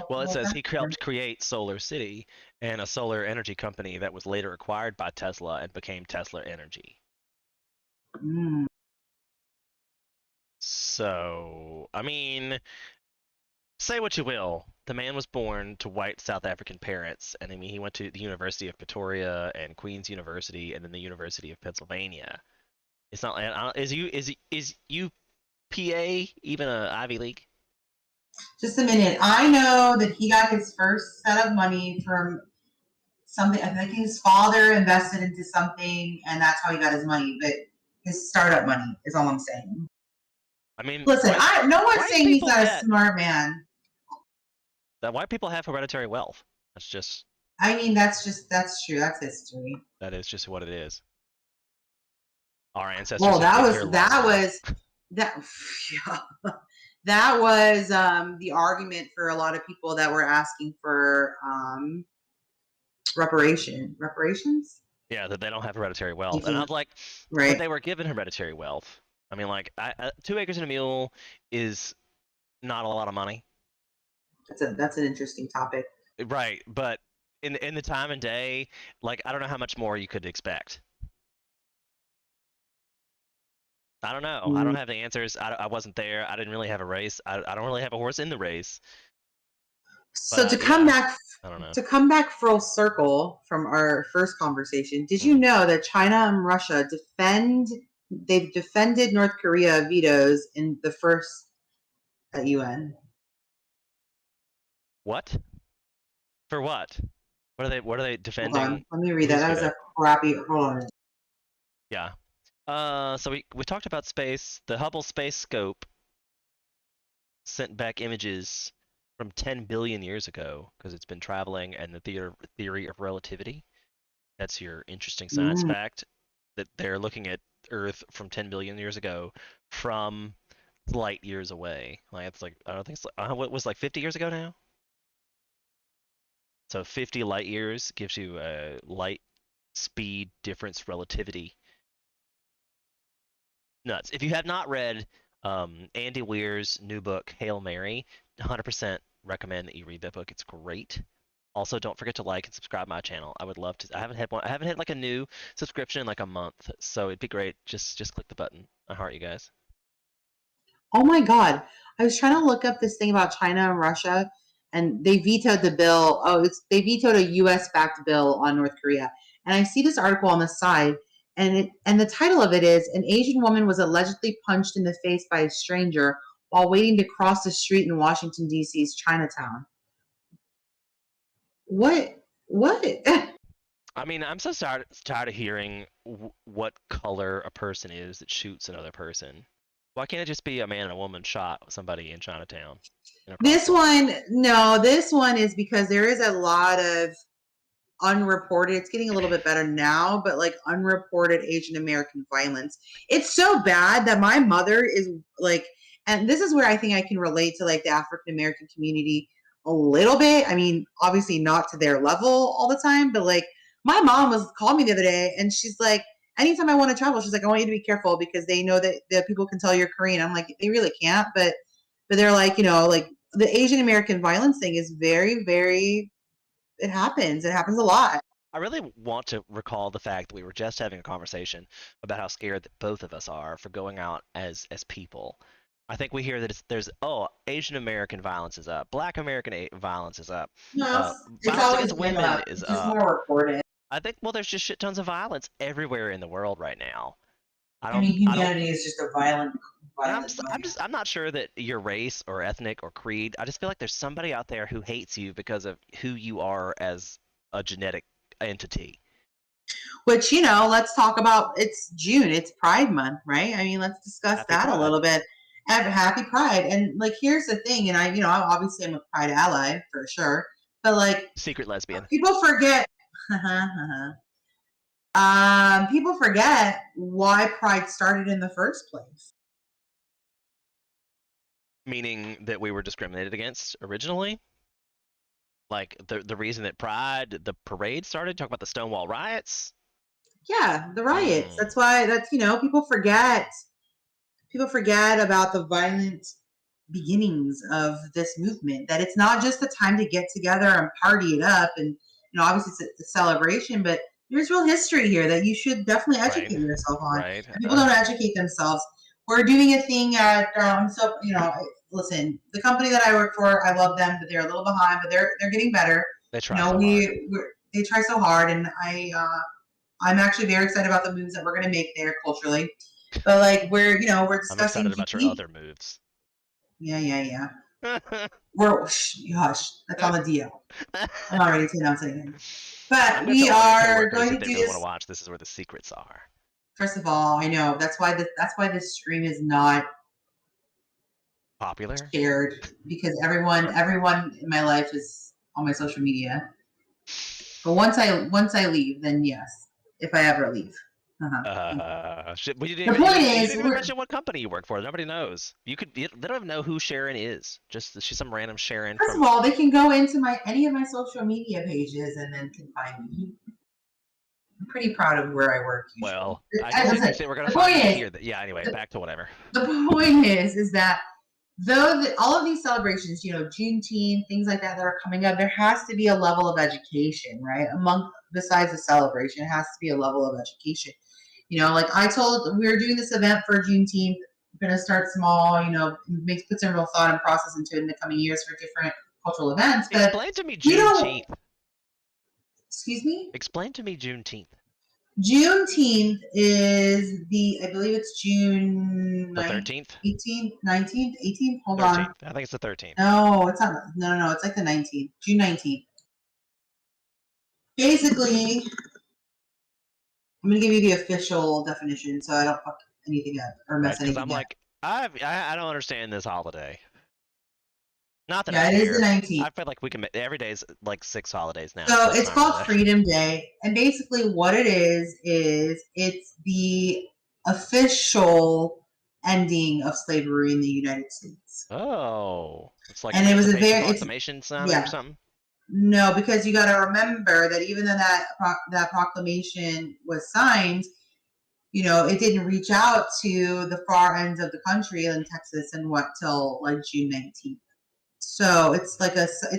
Well, it says he helped create Solar City and a solar energy company that was later acquired by Tesla and became Tesla Energy. So, I mean, say what you will. The man was born to white South African parents, and I mean, he went to the University of Pretoria and Queen's University, and then the University of Pennsylvania. It's not. Is UPA even an Ivy League? Just a minute. I know that he got his first set of money from something. I think his father invested into something, and that's how he got his money. But his startup money is all I'm saying. I mean, listen, no one's saying he's not a smart man. That white people have hereditary wealth. That's just. I mean, that's true. That's history. That is just what it is. Our ancestors. Well, that was the argument for a lot of people that were asking for reparations. Yeah, that they don't have hereditary wealth, and I was like, right. But they were given hereditary wealth. I mean, like, 2 acres and a mule is not a lot of money. That's an interesting topic. Right, but in the time and day, like, I don't know how much more you could expect. I don't know. I don't have the answers. I wasn't there. I didn't really have a race. I don't really have a horse in the race. So to come back full circle from our first conversation, did you know that China and Russia they've defended North Korea vetoes in the first UN? What? For what? What are they Hold defending? on, let me read that. That Who's was a good? crappy. Hold on. Yeah. So we talked about space. The Hubble Space Scope sent back images from 10 billion years ago because it's been traveling, and the theory of relativity. That's your interesting science Mm. fact, that they're looking at Earth from 10 billion years ago from light years away. Like it's like I don't think it's what was like 50 years ago now. So 50 light years gives you a light speed difference relativity. Nuts. If you have not read Andy Weir's new book, Hail Mary, 100% recommend that you read that book. It's great. Also, don't forget to like and subscribe my channel. I would love to. I haven't had one. I haven't had like a new subscription in like a month, so it'd be great. Just click the button. I heart you guys. Oh my God. I was trying to look up this thing about China and Russia, and they vetoed the bill. Oh, they vetoed a US backed bill on North Korea. And I see this article on the side, and the title of it is An Asian woman was allegedly punched in the face by a stranger while waiting to cross the street in Washington, D.C.'s Chinatown. What? What? I mean, I'm so tired of hearing what color a person is that shoots another person. Why can't it just be a man and a woman shot somebody in Chinatown? This one, no, this one is because there is a lot of unreported, it's getting a little bit better now, but like unreported Asian American violence. It's so bad that my mother is like, and this is where I think I can relate to like the African American community a little bit. I mean, obviously not to their level all the time, but like my mom was calling me the other day and she's like, anytime I want to travel, she's like, I want you to be careful because they know that the people can tell you're Korean. I'm like, they really can't, but they're like, like the Asian American violence thing is very, very, it happens. It happens a lot. I really want to recall the fact that we were just having a conversation about how scared that both of us are for going out as people. I think we hear that there's Asian American violence is up, Black American violence is up, No, it's violence always against been women up. is It's just up. more reported. I think there's just shit tons of violence everywhere in the world right now. I mean, humanity is just a violent. I'm not sure that your race or ethnic or creed. I just feel like there's somebody out there who hates you because of who you are as a genetic entity. Which, let's talk about, it's June, it's Pride Month, right? I mean, let's discuss Happy that Pride. a little bit. Happy Pride. And like, here's the thing, and I obviously I'm a Pride ally for sure, but like, secret lesbian. People forget, people forget why Pride started in the first place. Meaning that we were discriminated against originally? Like the reason that Pride, the parade started, talk about the Stonewall riots? Yeah, the riots. That's why people forget about the violent beginnings of this movement, that it's not just the time to get together and party it up, and obviously it's a celebration, but there's real history here that you should definitely educate yourself on. Right. People don't educate themselves. We're doing a thing at listen, the company that I work for, I love them, but they're a little behind, but they're getting better. They try so hard. They try so hard, and I'm actually very excited about the moves that we're going to make there culturally. But like we're discussing. I'm excited about your other moves. Yeah. We're hush. That's on the DL. I'm not ready to announce anything. But we are going to do this. This. Want to watch? This is where the secrets are. First of all, I know that's why this stream is not popular, shared, because everyone in my life is on my social media. But once I leave, then yes, if I ever leave. You didn't even mention what company you work for. Nobody knows. They don't even know who Sharon is. Just she's some random Sharon. First of all, they can go into any of my social media pages and then can find me. I'm pretty proud of where I work. Usually. Well, I guess we're gonna find here. Yeah. Anyway, back to whatever. The point is that though all of these celebrations, Juneteenth, things like that are coming up, there has to be a level of education, right? Besides the celebration, it has to be a level of education. Like we were doing this event for Juneteenth. We're going to start small, put some real thought and process into it in the coming years for different cultural events. But explain to me Juneteenth. Excuse me? Explain to me Juneteenth. Juneteenth is I believe it's June The 13th? 18th, 19th, 18th. Hold 13th. on. I think it's the 13th. No, it's not. No. It's like the 19th. June 19th. Basically, I'm going to give you the official definition so I don't fuck anything up or mess Because anything I'm up. like, I don't understand this holiday. Not that Yeah, I it is care. the 19th. I feel like we can. Every day's like 6 holidays now. So it's it's not called really- Freedom Day, and basically what it is it's the official ending of slavery in the United States. Oh, it's like And it was a Emancipation very- Proclamation sound yeah. or something. No, because you got to remember that even though that proclamation was signed, you know, it didn't reach out to the far ends of the country in Texas and till like June 19th. So it's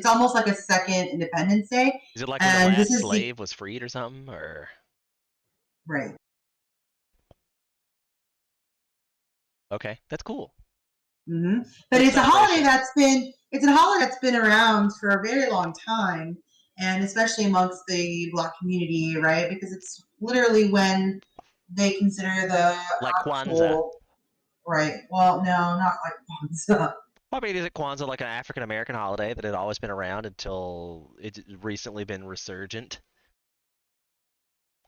almost like a second Independence Day. Is it like when the And last this is slave was freed or something, or? right. Okay, that's cool. Mm-hmm. But Good it's a holiday celebration. that's been around for a very long time, and especially amongst the Black community, right? Because it's literally when they consider the Like Kwanzaa. actual, right? Well, no, not like Kwanzaa. I mean, is it Kwanzaa like an African American holiday that had always been around until it's recently been resurgent?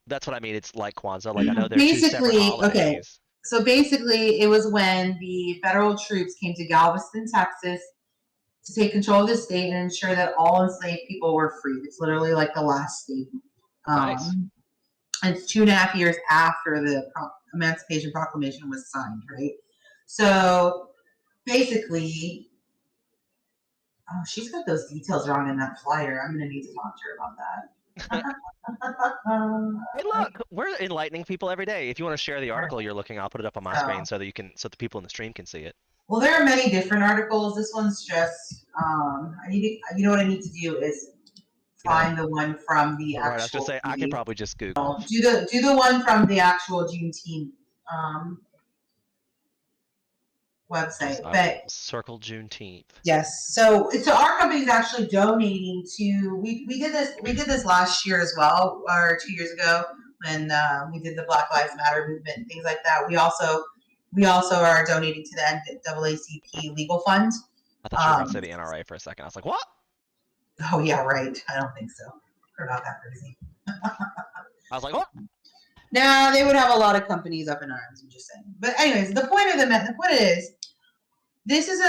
That's what I mean. It's like Kwanzaa. Like I know they're two separate Basically, holidays. okay. So basically, it was when the federal troops came to Galveston, Texas, to take control of the state and ensure that all enslaved people were freed. It's literally like the last state. Nice. And it's 2.5 years after the Emancipation Proclamation was signed, right? So basically, oh, she's got those details wrong in that flyer. I'm going to need to talk to her about that. Hey, look, we're enlightening people every day. If you want to share the article you're looking, I'll put it up on my screen so that so the people in the stream can see it. Well, there are many different articles. This one's just you know what I need to do is find the one from the actual. Right, I was gonna say I could probably just Google. Do the one from the actual Juneteenth website, but circle Juneteenth. Yes, so our company is actually donating to. We did this last year as well, or 2 years ago when we did the Black Lives Matter movement and things like that. We also are donating to the NAACP legal fund. I thought you were going to say the NRA for a second. I was like, what? Oh yeah, right. I don't think so. We're not that crazy. I was like, what? No, they would have a lot of companies up in arms. I'm just saying. But anyways, the point is, this is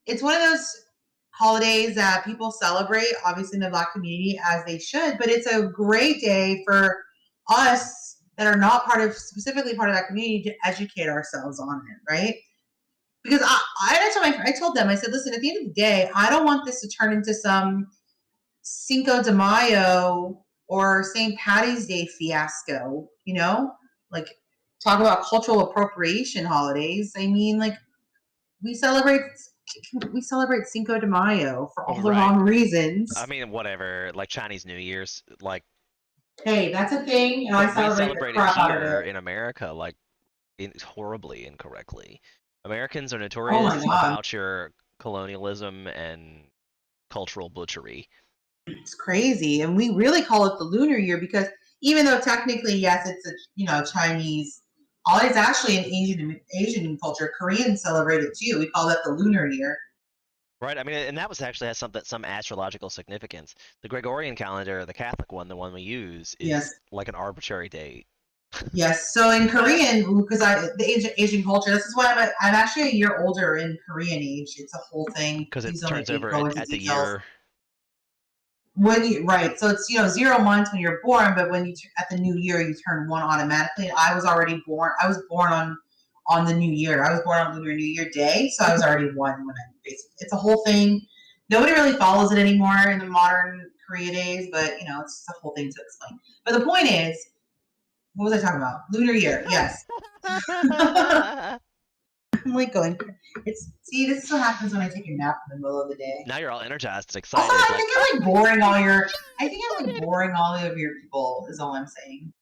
it's one of those holidays that people celebrate, obviously in the Black community, as they should. But it's a great day for us that are not specifically part of that community to educate ourselves on it, right? Because I told them, I said, listen, at the end of the day, I don't want this to turn into some Cinco de Mayo or St. Patty's Day fiasco, you know? Like, talk about cultural appropriation holidays. I mean, like, we celebrate Cinco de Mayo for all the wrong reasons. I mean, whatever, like Chinese New Year's, like. Hey, that's a thing, and I celebrate it here in America, like, horribly incorrectly. Americans are notorious about your colonialism and cultural butchery. It's crazy, and we really call it the Lunar Year because even though technically, yes, it's a Chinese holiday, it's actually an Asian culture. Koreans celebrate it too. We call that the Lunar Year. Right. I mean, and that has some astrological significance. The Gregorian calendar, the Catholic one, the one we use, is like an arbitrary date. Yes. So in Korean, because the Asian culture, this is why I'm actually a year older in Korean age. It's a whole thing. Because it turns over at the year. So it's 0 months when you're born, but when at the new year you turn 1 automatically. And I was already born. I was born on the new year. I was born on Lunar New Year Day, so I was already 1 when it's a whole thing. Nobody really follows it anymore in the modern Korea days, but it's a whole thing to explain. But the point is, what was I talking about? Lunar Year, yes. I'm like going. This is what happens when I take a nap in the middle of the day. Now you're all energized and excited. Also, I think I'm like boring all of your people. Is all I'm saying.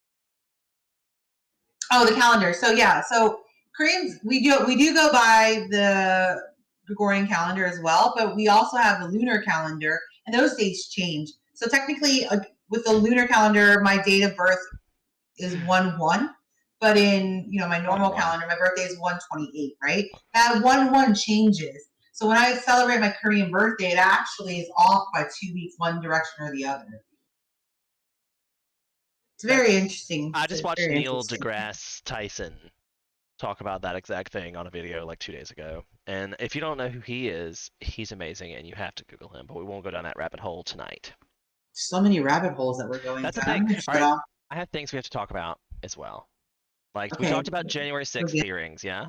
Oh, the calendar. So yeah, so Koreans we do go by the Gregorian calendar as well, but we also have the lunar calendar, and those dates change. So technically, with the lunar calendar, my date of birth is 1/1, but in my normal 1/1. calendar, my birthday is 1/28, right? That 1/1 changes. So when I celebrate my Korean birthday, it actually is off by 2 weeks, one direction or the other. It's very interesting. I just watched Very Neil interesting. deGrasse Tyson talk about that exact thing on a video like 2 days ago. And if you don't know who he is, he's amazing, and you have to Google him. But we won't go down that rabbit hole tonight. So many rabbit holes that we're going That's the down. thing. Shut All right, off. I have things we have to talk about as well. Like we Okay. talked about January 6th Okay. hearings, yeah?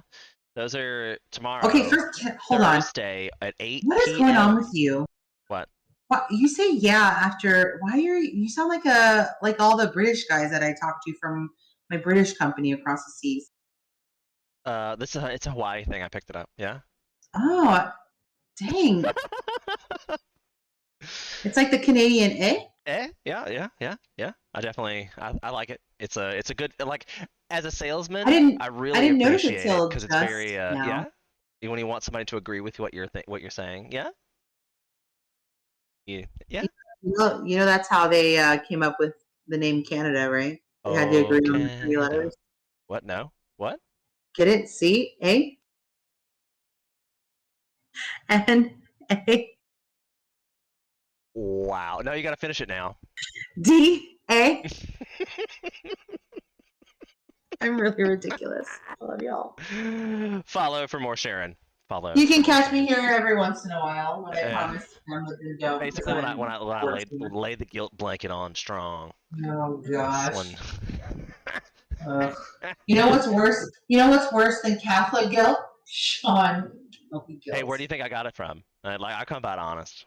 Those are tomorrow. Okay, first, hold on. Thursday at 8 What is p.m. going on with you? What? What you say? Yeah, after why are you sound like all the British guys that I talked to from my British company across the seas. It's a Hawaii thing. I picked it up. Yeah. Oh, dang! It's like the Canadian, eh? Yeah. I like it. It's a good, like, as a salesman, I really didn't notice appreciate it till because it's just very now. yeah. When you want somebody to agree with what you're saying, yeah. Yeah. You know that's how they came up with the name Canada, right? They had to agree on the 3 Canada. letters. What? No. What? Get it? C A N A Wow. No, you got to finish it now. D A. I'm really ridiculous. I love y'all. Follow for more Sharon. Follow. You can catch me here every once in a while when I promise I'm looking to go. Basically, when I lay the guilt blanket on strong. Oh gosh. One. You know what's worse? You know what's worse than Catholic guilt? Sean. Hey, where do you think I got it from? I come back honest.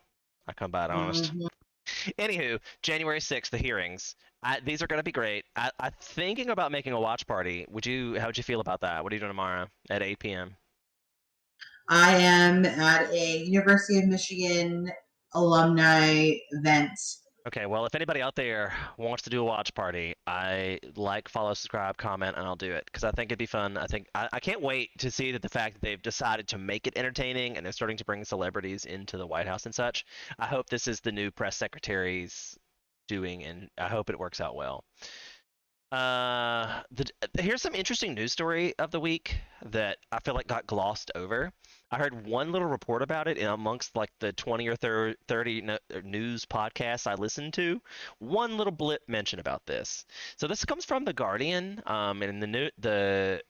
Mm-hmm. Anywho, January 6th, the hearings. These are going to be great. I'm thinking about making a watch party. How would you feel about that? What are you doing tomorrow at 8 p.m.? I am at a University of Michigan alumni event. Okay, well, if anybody out there wants to do a watch party, follow, subscribe, comment, and I'll do it because I think it'd be fun. I can't wait to see that the fact that they've decided to make it entertaining and they're starting to bring celebrities into the White House and such. I hope this is the new press secretary's doing, and I hope it works out well. Here's some interesting news story of the week that I feel like got glossed over. I heard one little report about it amongst like the 20 or 30 news podcasts I listened to. One little blip mention about this. So this comes from The Guardian, and the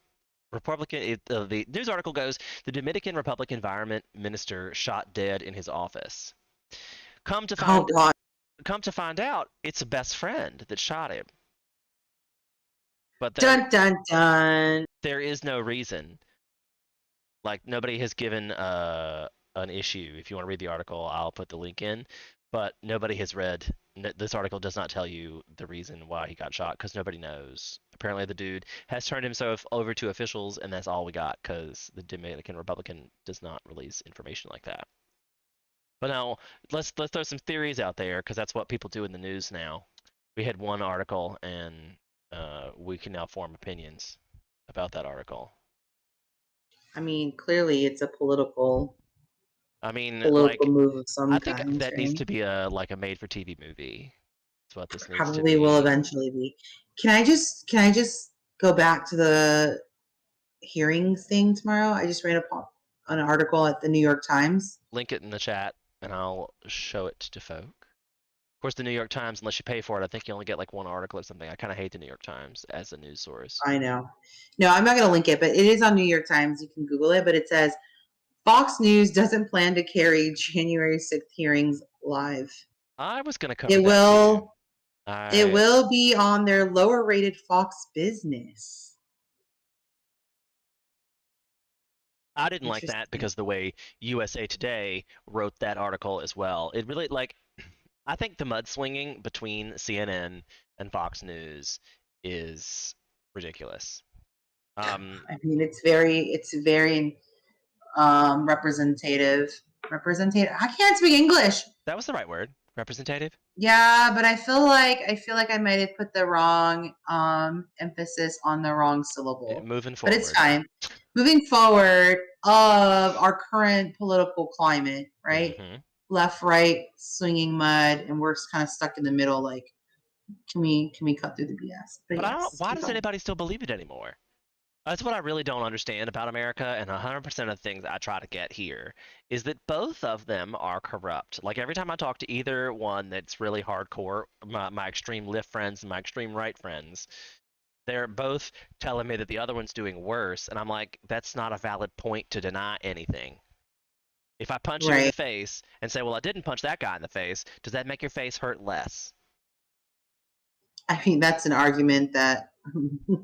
Republican, the news article goes, the Dominican Republic Environment Minister shot dead in his office. Come to find out, it's a best friend that shot him. But dun dun dun. There is no reason. Like nobody has given an issue. If you want to read the article, I'll put the link in. But nobody has read. This article does not tell you the reason why he got shot because nobody knows. Apparently, the dude has turned himself over to officials, and that's all we got because the Dominican Republican does not release information like that. But now let's throw some theories out there because that's what people do in the news now. We had one article and we can now form opinions about that article. I mean, clearly it's a political move of some kind. I think that needs to be a made-for-TV movie. That's what this needs to be. Probably will eventually be. Can I just go back to the hearings thing tomorrow? I just ran upon an article at the New York Times. Link it in the chat, and I'll show it to folk. Of course, the New York Times, unless you pay for it, I think you only get like one article or something. I kind of hate the New York Times as a news source. I know. No, I'm not going to link it, but it is on New York Times. You can Google it, but it says, Fox News doesn't plan to carry January 6th hearings live. I was going to cover it. Too. It will be on their lower-rated Fox Business. I didn't like that because the way USA Today wrote that article as well. It really I think the mudslinging between CNN and Fox News is ridiculous. I mean, it's very representative. I can't speak English. That was the right word. Representative. Yeah, but I feel like I might have put the wrong emphasis on the wrong syllable. Moving forward. But it's fine. Moving forward of our current political climate, right? Mm-hmm. Left, right, swinging mud, and we're kind of stuck in the middle. Like, Can we cut through the BS? But But I don't. yes, Why keep does going. anybody still believe it anymore? That's what I really don't understand about America, and 100% of the things I try to get here is that both of them are corrupt. Like every time I talk to either one that's really hardcore, my extreme left friends and my extreme right friends, they're both telling me that the other one's doing worse, and I'm like, that's not a valid point to deny anything. If I punch you in the Right. face and say, well, I didn't punch that guy in the face, does that make your face hurt less? I mean, that's an argument that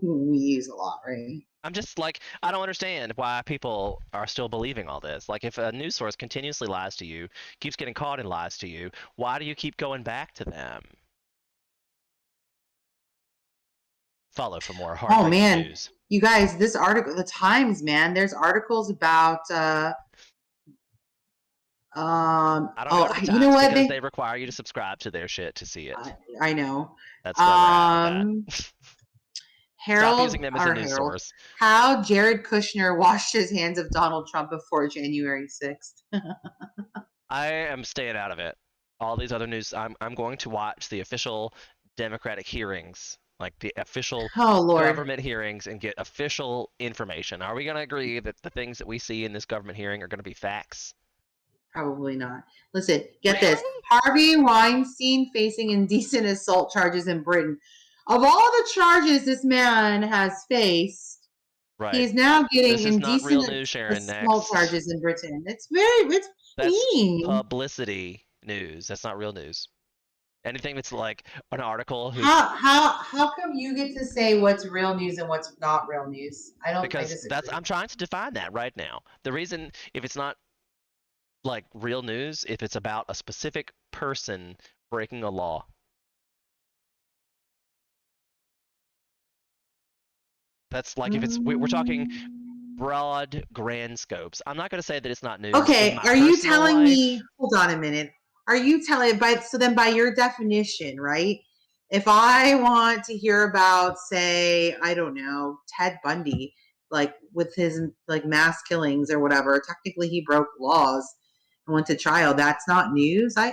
we use a lot, right? I'm just like, I don't understand why people are still believing all this. Like, if a news source continuously lies to you, keeps getting caught in lies to you, why do you keep going back to them? Follow for more Oh heartbreaking man, news. you guys, this article, the Times, man, there's articles about I don't go to the you know Times what because they require you to subscribe to their shit to see it. I know. That's where we're at with that. Stop using them as a news source. How Jared Kushner washed his hands of Donald Trump before January 6th. I am staying out of it. All these other news, I'm going to watch the official Democratic hearings, like the official Oh Lord. government hearings, and get official information. Are we going to agree that the things that we see in this government hearing are going to be facts? Probably not. Listen, get this. Harvey Weinstein facing indecent assault charges in Britain. Of all the charges this man has faced, Right. he's now getting This is not real indecent news, Sharon. assault Next. charges in Britain. It's That's mean. publicity news. That's not real news. Anything that's like an article. How come you get to say what's real news and what's not real news? Because I'm trying to define that right now. The reason, if it's not like real news, if it's about a specific person breaking a law. That's like if it's we're talking broad grand scopes. I'm not going to say that it's not news. Okay, are you telling me, hold on a minute. Are you telling by your definition, right? If I want to hear about, say, I don't know, Ted Bundy, like with his like mass killings or whatever, technically he broke laws and went to trial. That's not news. I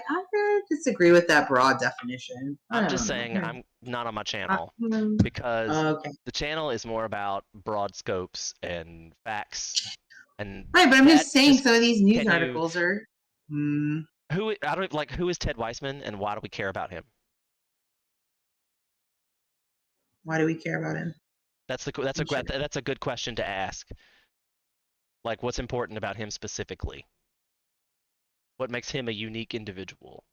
disagree with that broad definition. I'm just saying I'm not on my channel because the channel is more about broad scopes and facts. And right, but I'm just saying some of these news articles are. Who is Ted Weissman and why do we care about him? Why do we care about him? That's a good question to ask. Like, what's important about him specifically? What makes him a unique individual?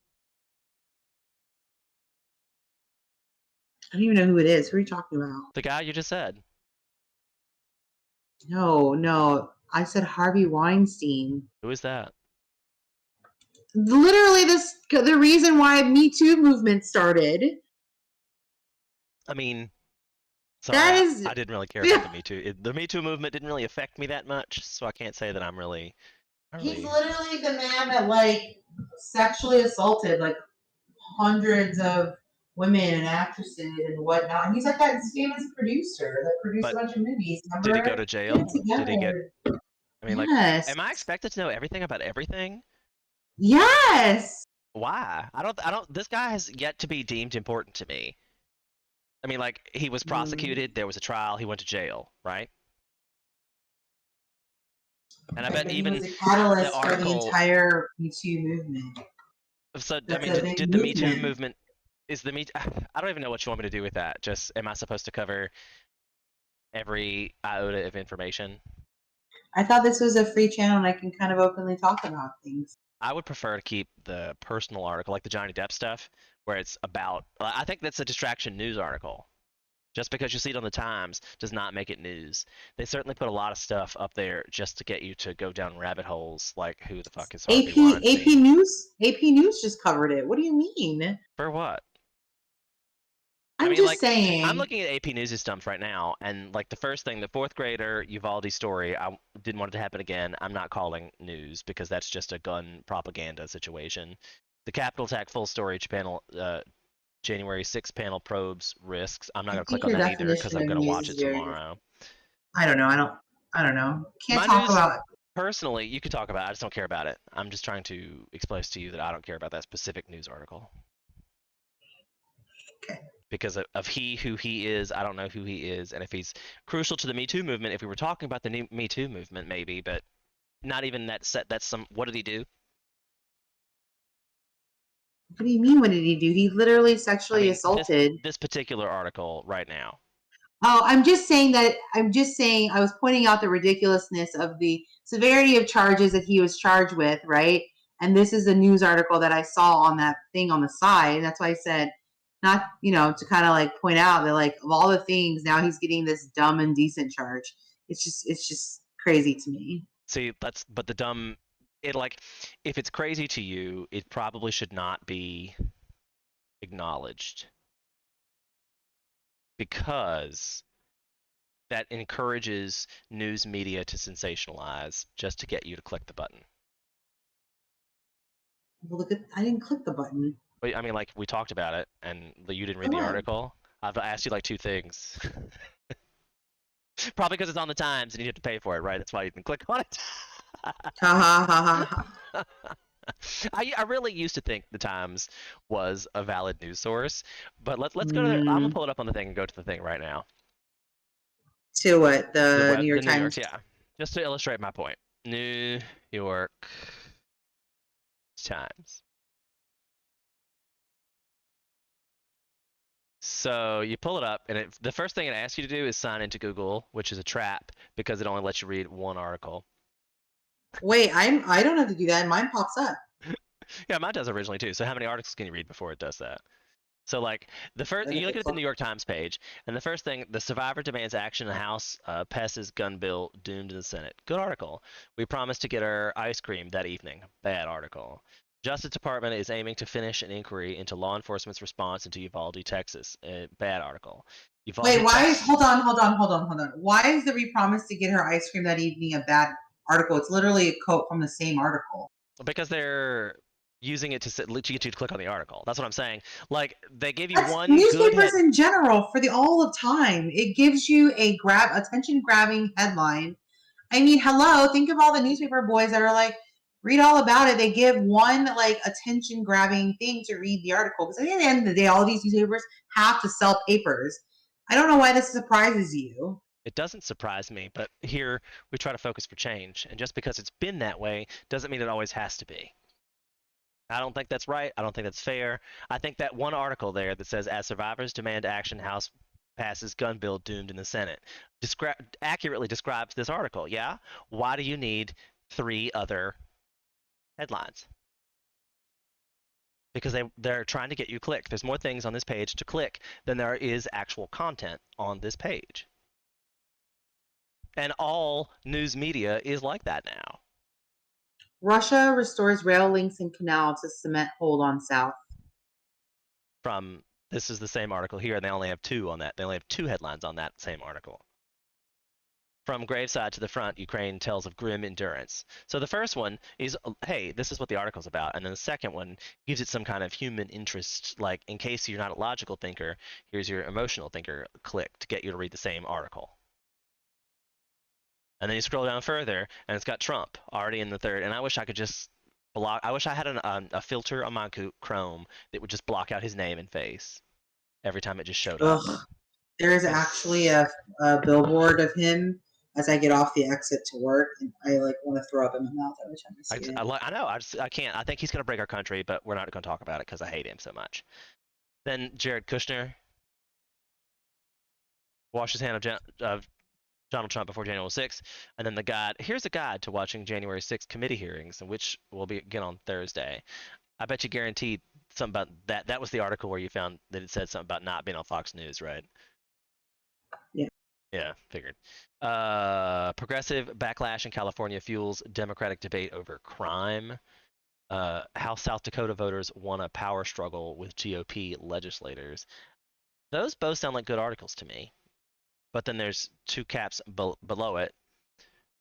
I don't even know who it is. Who are you talking about? The guy you just said. No. I said Harvey Weinstein. Who is that? Literally, the reason why Me Too movement started. I mean, sorry, I didn't really care about the Me Too. The Me Too movement didn't really affect me that much, so I can't say that I'm really. He's literally the man that like sexually assaulted like hundreds of women and actresses and whatnot. He's like that famous producer that produced a bunch of movies. Remember? Did he go to jail? Did he get? I mean, yes. Am I expected to know everything about everything? Yes. Why? I don't. This guy has yet to be deemed important to me. I mean, like, he was prosecuted. There was a trial. He went to jail, right? And I bet even he was a catalyst for the entire Me Too movement. So I mean, did the Me Too movement? Is the Me? I don't even know what you want me to do with that. Just, am I supposed to cover every iota of information? I thought this was a free channel and I can kind of openly talk about things. I would prefer to keep the personal article, like the Johnny Depp stuff, where it's about. I think that's a distraction news article. Just because you see it on the Times does not make it news. They certainly put a lot of stuff up there just to get you to go down rabbit holes, like who the fuck is Harvey Weinstein? AP News? AP News just covered it. What do you mean? For what? I'm just saying. I'm looking at AP News' stumps right now, and like the first thing, the fourth grader Uvalde story, I didn't want it to happen again. I'm not calling news because that's just a gun propaganda situation. The Capitol attack full story panel, January 6th panel probes risks. I'm not gonna click on that either because I'm gonna watch it tomorrow. I don't know. I don't know. Can't talk about it. Personally, you could talk about it. I just don't care about it. I'm just trying to express to you that I don't care about that specific news article. Okay. Because of who he is, I don't know who he is, and if he's crucial to the Me Too movement. If we were talking about the new Me Too movement, maybe, but not even that set. That's some. What did he do? What do you mean? What did he do? He literally I sexually mean, assaulted. this particular article right now. Oh, I'm just saying that. I'm just saying. I was pointing out the ridiculousness of the severity of charges that he was charged with, right? And this is a news article that I saw on that thing on the side. That's why I said, not to kind of like point out that like of all the things, now he's getting this dumb and decent charge. It's just crazy to me. See, but the dumb. It like, if it's crazy to you, it probably should not be acknowledged because that encourages news media to sensationalize just to get you to click the button. Well, look at I didn't click the button. But I mean, like we talked about it, and you didn't read Go the ahead. article. I've asked you like two things. Probably because it's on the Times and you have to pay for it, right? That's why you didn't click on it. Ha ha ha ha ha. I really used to think the Times was a valid news source, but let's go to the. I'm gonna pull it up on the thing and go to the thing right now. To what? The New The York New York, Times. yeah, just to illustrate my point. New York Times. So you pull it up, and the first thing it asks you to do is sign into Google, which is a trap because it only lets you read one article. Wait, I don't have to do that. Mine pops up. Yeah, mine does originally too. So how many articles can you read before it does that? So like the first, Then you if look it at the New York Times page, and the first thing, the survivor demands action. The House passes gun bill doomed in the Senate. Good article. We promised to get our ice cream that evening. Bad article. Justice Department is aiming to finish an inquiry into law enforcement's response into Uvalde, Texas. Bad article. Wait, Uvalde, why is Texas. hold on. Why is the we promised to get her ice cream that evening a bad article? It's literally a quote from the same article. Because they're using it to get you to click on the article. That's what I'm saying. Like they give you That's one good newspapers in general for the all of time. It gives you a attention grabbing headline. I mean, hello, think of all the newspaper boys that are like, read all about it. They give one like attention grabbing thing to read the article. Because at the end of the day, all these newspapers have to sell papers. I don't know why this surprises you. It doesn't surprise me, but here we try to focus for change. And just because it's been that way doesn't mean it always has to be. I don't think that's right. I don't think that's fair. I think that one article there that says, as survivors demand action, House passes gun bill doomed in the Senate, accurately describes this article. Yeah? Why do you need 3 other headlines? Because they're trying to get you clicked. There's more things on this page to click than there is actual content on this page. And all news media is like that now. Russia restores rail links and canal to cement hold on South. This is the same article here, and they only have 2 on that. They only have 2 headlines on that same article. From graveside to the front, Ukraine tells of grim endurance. So the first one is, hey, this is what the article's about. And then the second one gives it some kind of human interest, like in case you're not a logical thinker, here's your emotional thinker click to get you to read the same article. And then you scroll down further, and it's got Trump already in the third. And I wish I could just block. I wish I had a filter on my Chrome that would just block out his name and face every time it just showed up. There's actually a billboard of him as I get off the exit to work, and I like want to throw up in my mouth every time I see it. I know. I can't. I think he's gonna break our country, but we're not gonna talk about it because I hate him so much. Then Jared Kushner washes hand of Donald Trump before January 6th, and then here's a guide to watching January 6th committee hearings, which will begin on Thursday. I bet you guaranteed something about that. That was the article where you found that it said something about not being on Fox News, right? Yeah. Yeah, figured. Progressive backlash in California fuels Democratic debate over crime. How South Dakota voters won a power struggle with GOP legislators. Those both sound like good articles to me. But then there's 2 caps below it.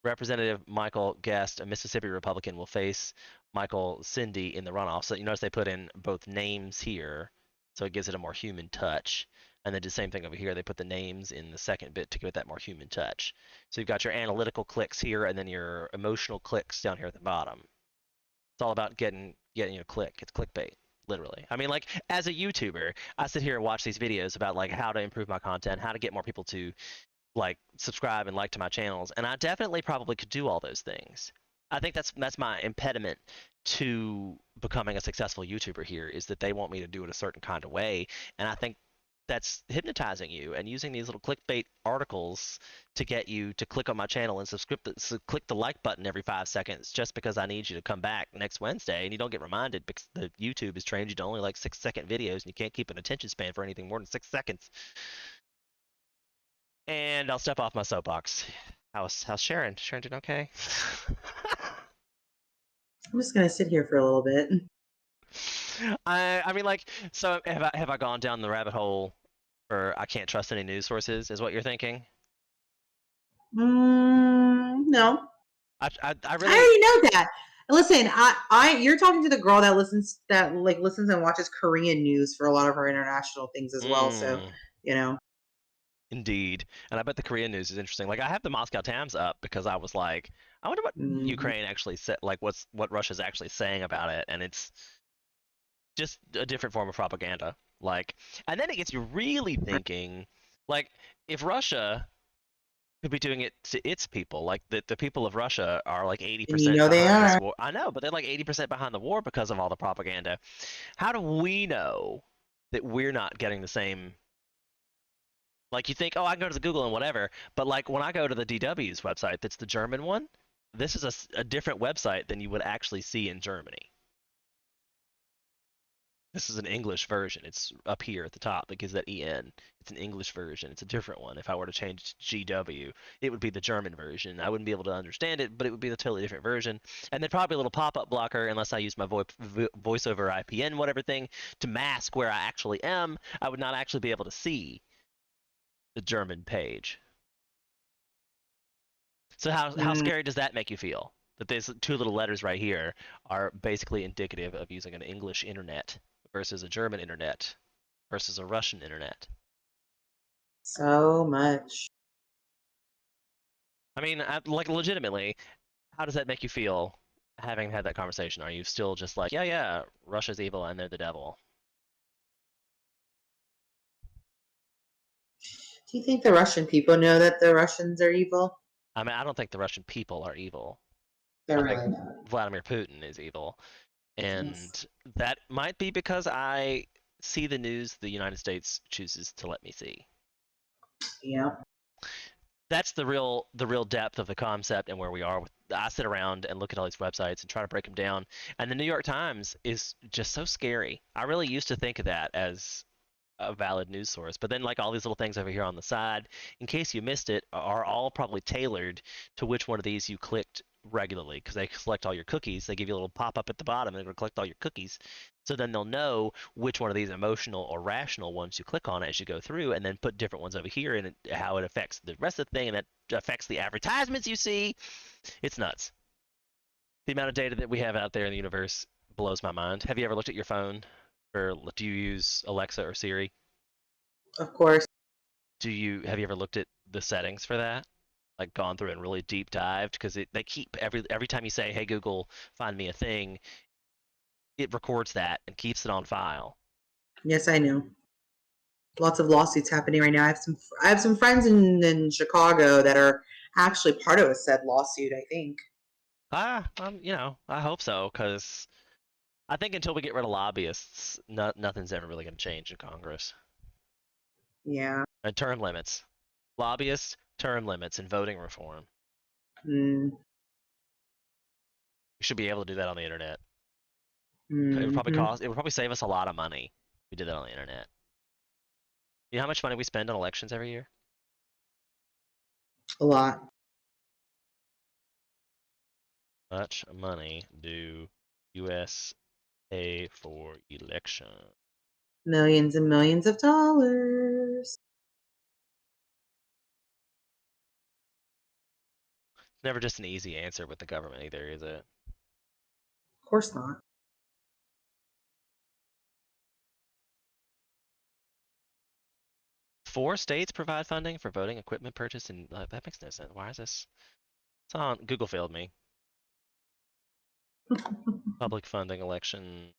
Representative Michael Guest, a Mississippi Republican, will face Michael Cindy in the runoff. So you notice they put in both names here, so it gives it a more human touch. And they did the same thing over here. They put the names in the second bit to give it that more human touch. So you've got your analytical clicks here, and then your emotional clicks down here at the bottom. It's all about getting you to click. It's clickbait. literally. I mean, like as a YouTuber, I sit here and watch these videos about like how to improve my content, how to get more people to like subscribe and like to my channels, and I definitely probably could do all those things. I think that's my impediment to becoming a successful YouTuber here is that they want me to do it a certain kind of way, and I think that's hypnotizing you and using these little clickbait articles to get you to click on my channel and click the like button every 5 seconds just because I need you to come back next Wednesday, and you don't get reminded because the YouTube has trained you to only like 6-second videos and you can't keep an attention span for anything more than 6 seconds. And I'll step off my soapbox. How's Sharon? Sharon doing okay? I'm just gonna sit here for a little bit. I mean, like, so have I gone down the rabbit hole, or I can't trust any news sources? Is what you're thinking? No, I I really. already know that. Listen, you're talking to the girl that listens and watches Korean news for a lot of her international things as well. So, you know. Indeed, and I bet the Korean news is interesting. Like, I have the Moscow Times up because I was like, I wonder what Ukraine actually said, like what Russia's actually saying about it, and it's just a different form of propaganda. Like, and then it gets you really thinking, like, if Russia could be doing it to its people, like the people of Russia are like 80% And you know they behind this are. war. I know, but they're like 80% behind the war because of all the propaganda. How do we know that we're not getting the same? Like, you think, oh, I can go to the Google and whatever, but like when I go to the DW's website, that's the German one. This is a different website than you would actually see in Germany. This is an English version. It's up here at the top. It gives that EN. It's an English version. It's a different one. If I were to change to GW, it would be the German version. I wouldn't be able to understand it, but it would be the totally different version. And then probably a little pop-up blocker, unless I use my voice over IPN whatever thing to mask where I actually am. I would not actually be able to see the German page. So how scary does that make you feel? That these two little letters right here are basically indicative of using an English internet versus a German internet versus a Russian internet. So much. I mean, like legitimately, how does that make you feel having had that conversation? Are you still just like, yeah, Russia's evil and they're the devil? Do you think the Russian people know that the Russians are evil? I mean, I don't think the Russian people are evil. They're I think really not. Vladimir Putin is evil. Yes. And that might be because I see the news the United States chooses to let me see. Yeah. That's the real depth of the concept and where we are with. I sit around and look at all these websites and try to break them down, and the New York Times is just so scary. I really used to think of that as a valid news source, but then like all these little things over here on the side, in case you missed it, are all probably tailored to which one of these you clicked regularly, because they collect all your cookies. They give you a little pop up at the bottom and they're going to collect all your cookies, so then they'll know which one of these emotional or rational ones you click on as you go through, and then put different ones over here and how it affects the rest of the thing, and that affects the advertisements you see. It's nuts. The amount of data that we have out there in the universe blows my mind. Have you ever looked at your phone, or do you use Alexa or Siri? Of course. Have you ever looked at the settings for that? Like gone through and really deep dived, because they keep every time you say, "Hey Google, find me a thing," it records that and keeps it on file. Yes, I know. Lots of lawsuits happening right now. I have some friends in Chicago that are actually part of a said lawsuit, I think. I hope so, because I think until we get rid of lobbyists, nothing's ever really going to change in Congress. Yeah. And term limits, lobbyists, term limits, and voting reform. Mm. We should be able to do that on the internet. Mm-hmm. It would probably cost. It would probably save us a lot of money if we did that on the internet. You know how much money we spend on elections every year? A lot. Much money do U.S. pay for election? Millions and millions of dollars. It's never just an easy answer with the government either, is it? Of course not. Four states provide funding for voting equipment purchase, and that makes no sense. Why is this? It's on Google failed me. Public funding elections.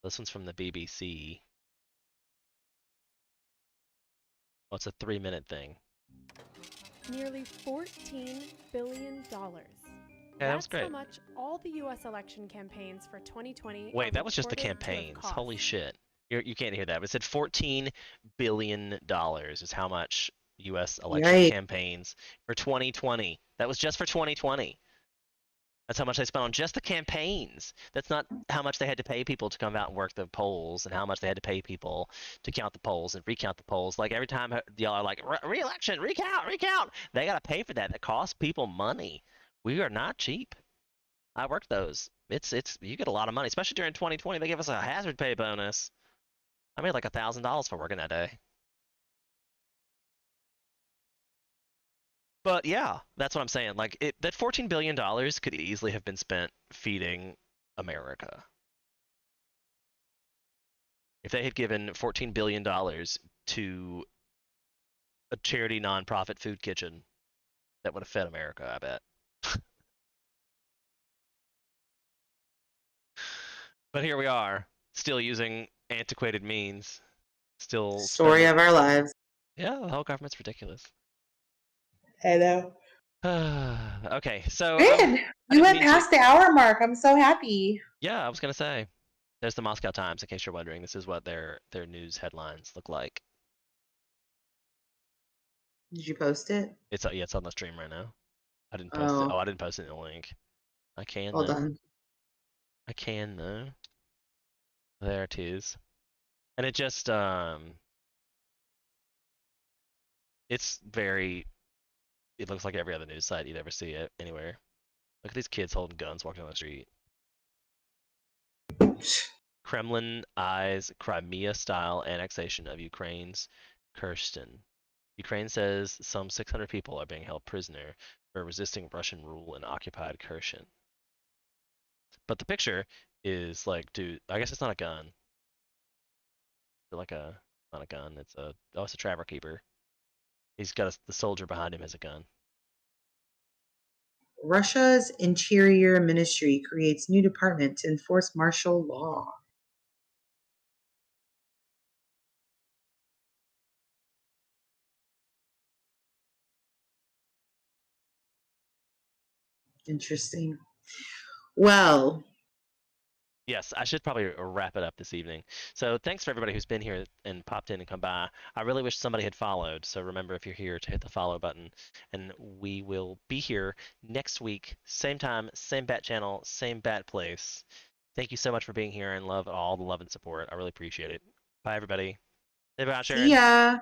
This one's from the BBC. Oh, it's a 3-minute thing. Nearly $14 billion. Yeah, that was That's how great. much all the U.S. election campaigns for 2020 Wait, are that was just the reported to have campaigns. cost. Holy shit. You can't hear that. But it said $14 billion is how much U.S. election Yikes. campaigns for 2020. That was just for 2020. That's how much they spent on just the campaigns. That's not how much they had to pay people to come out and work the polls, and how much they had to pay people to count the polls and recount the polls. Like every time y'all are like, re-election, recount, they gotta pay for that. That costs people money. We are not cheap. I worked those. It's you get a lot of money, especially during 2020. They give us a hazard pay bonus. I made like $1,000 for working that day. But yeah, that's what I'm saying. Like that $14 billion could easily have been spent feeding America. If they had given $14 billion to a charity nonprofit food kitchen, that would have fed America, I bet. But here we are, still using antiquated means. Still Story spending. of our lives. Yeah, the whole government's ridiculous. I know. Okay, so Good. I We didn't went mean to- past the hour mark. I'm so happy. Yeah, I was gonna say. There's the Moscow Times, in case you're wondering. This is what their news headlines look like. Did you post it? It's yeah, it's on the stream right now. I didn't post it. Oh, Oh, I didn't post it in the link. I can well though. done. I can though. There it is. And it just it's very. It looks like every other news site you'd ever see it anywhere. Look at these kids holding guns walking down the street. Kremlin eyes Crimea-style annexation of Ukraine's Kherson. Ukraine says some 600 people are being held prisoner for resisting Russian rule in occupied Kherson. But the picture is like, dude, I guess it's not a gun. It's like not a gun. It's a trapper keeper. He's got the soldier behind him has a gun. Russia's Interior Ministry creates new department to enforce martial law. Interesting. Well, Yes, I should probably wrap it up this evening. So thanks for everybody who's been here and popped in and come by. I really wish somebody had followed. So remember, if you're here, to hit the follow button. And we will be here next week, same time, same bat channel, same bat place. Thank you so much for being here, and love all the love and support. I really appreciate it. Bye, everybody. Say bye, Sharon. see ya.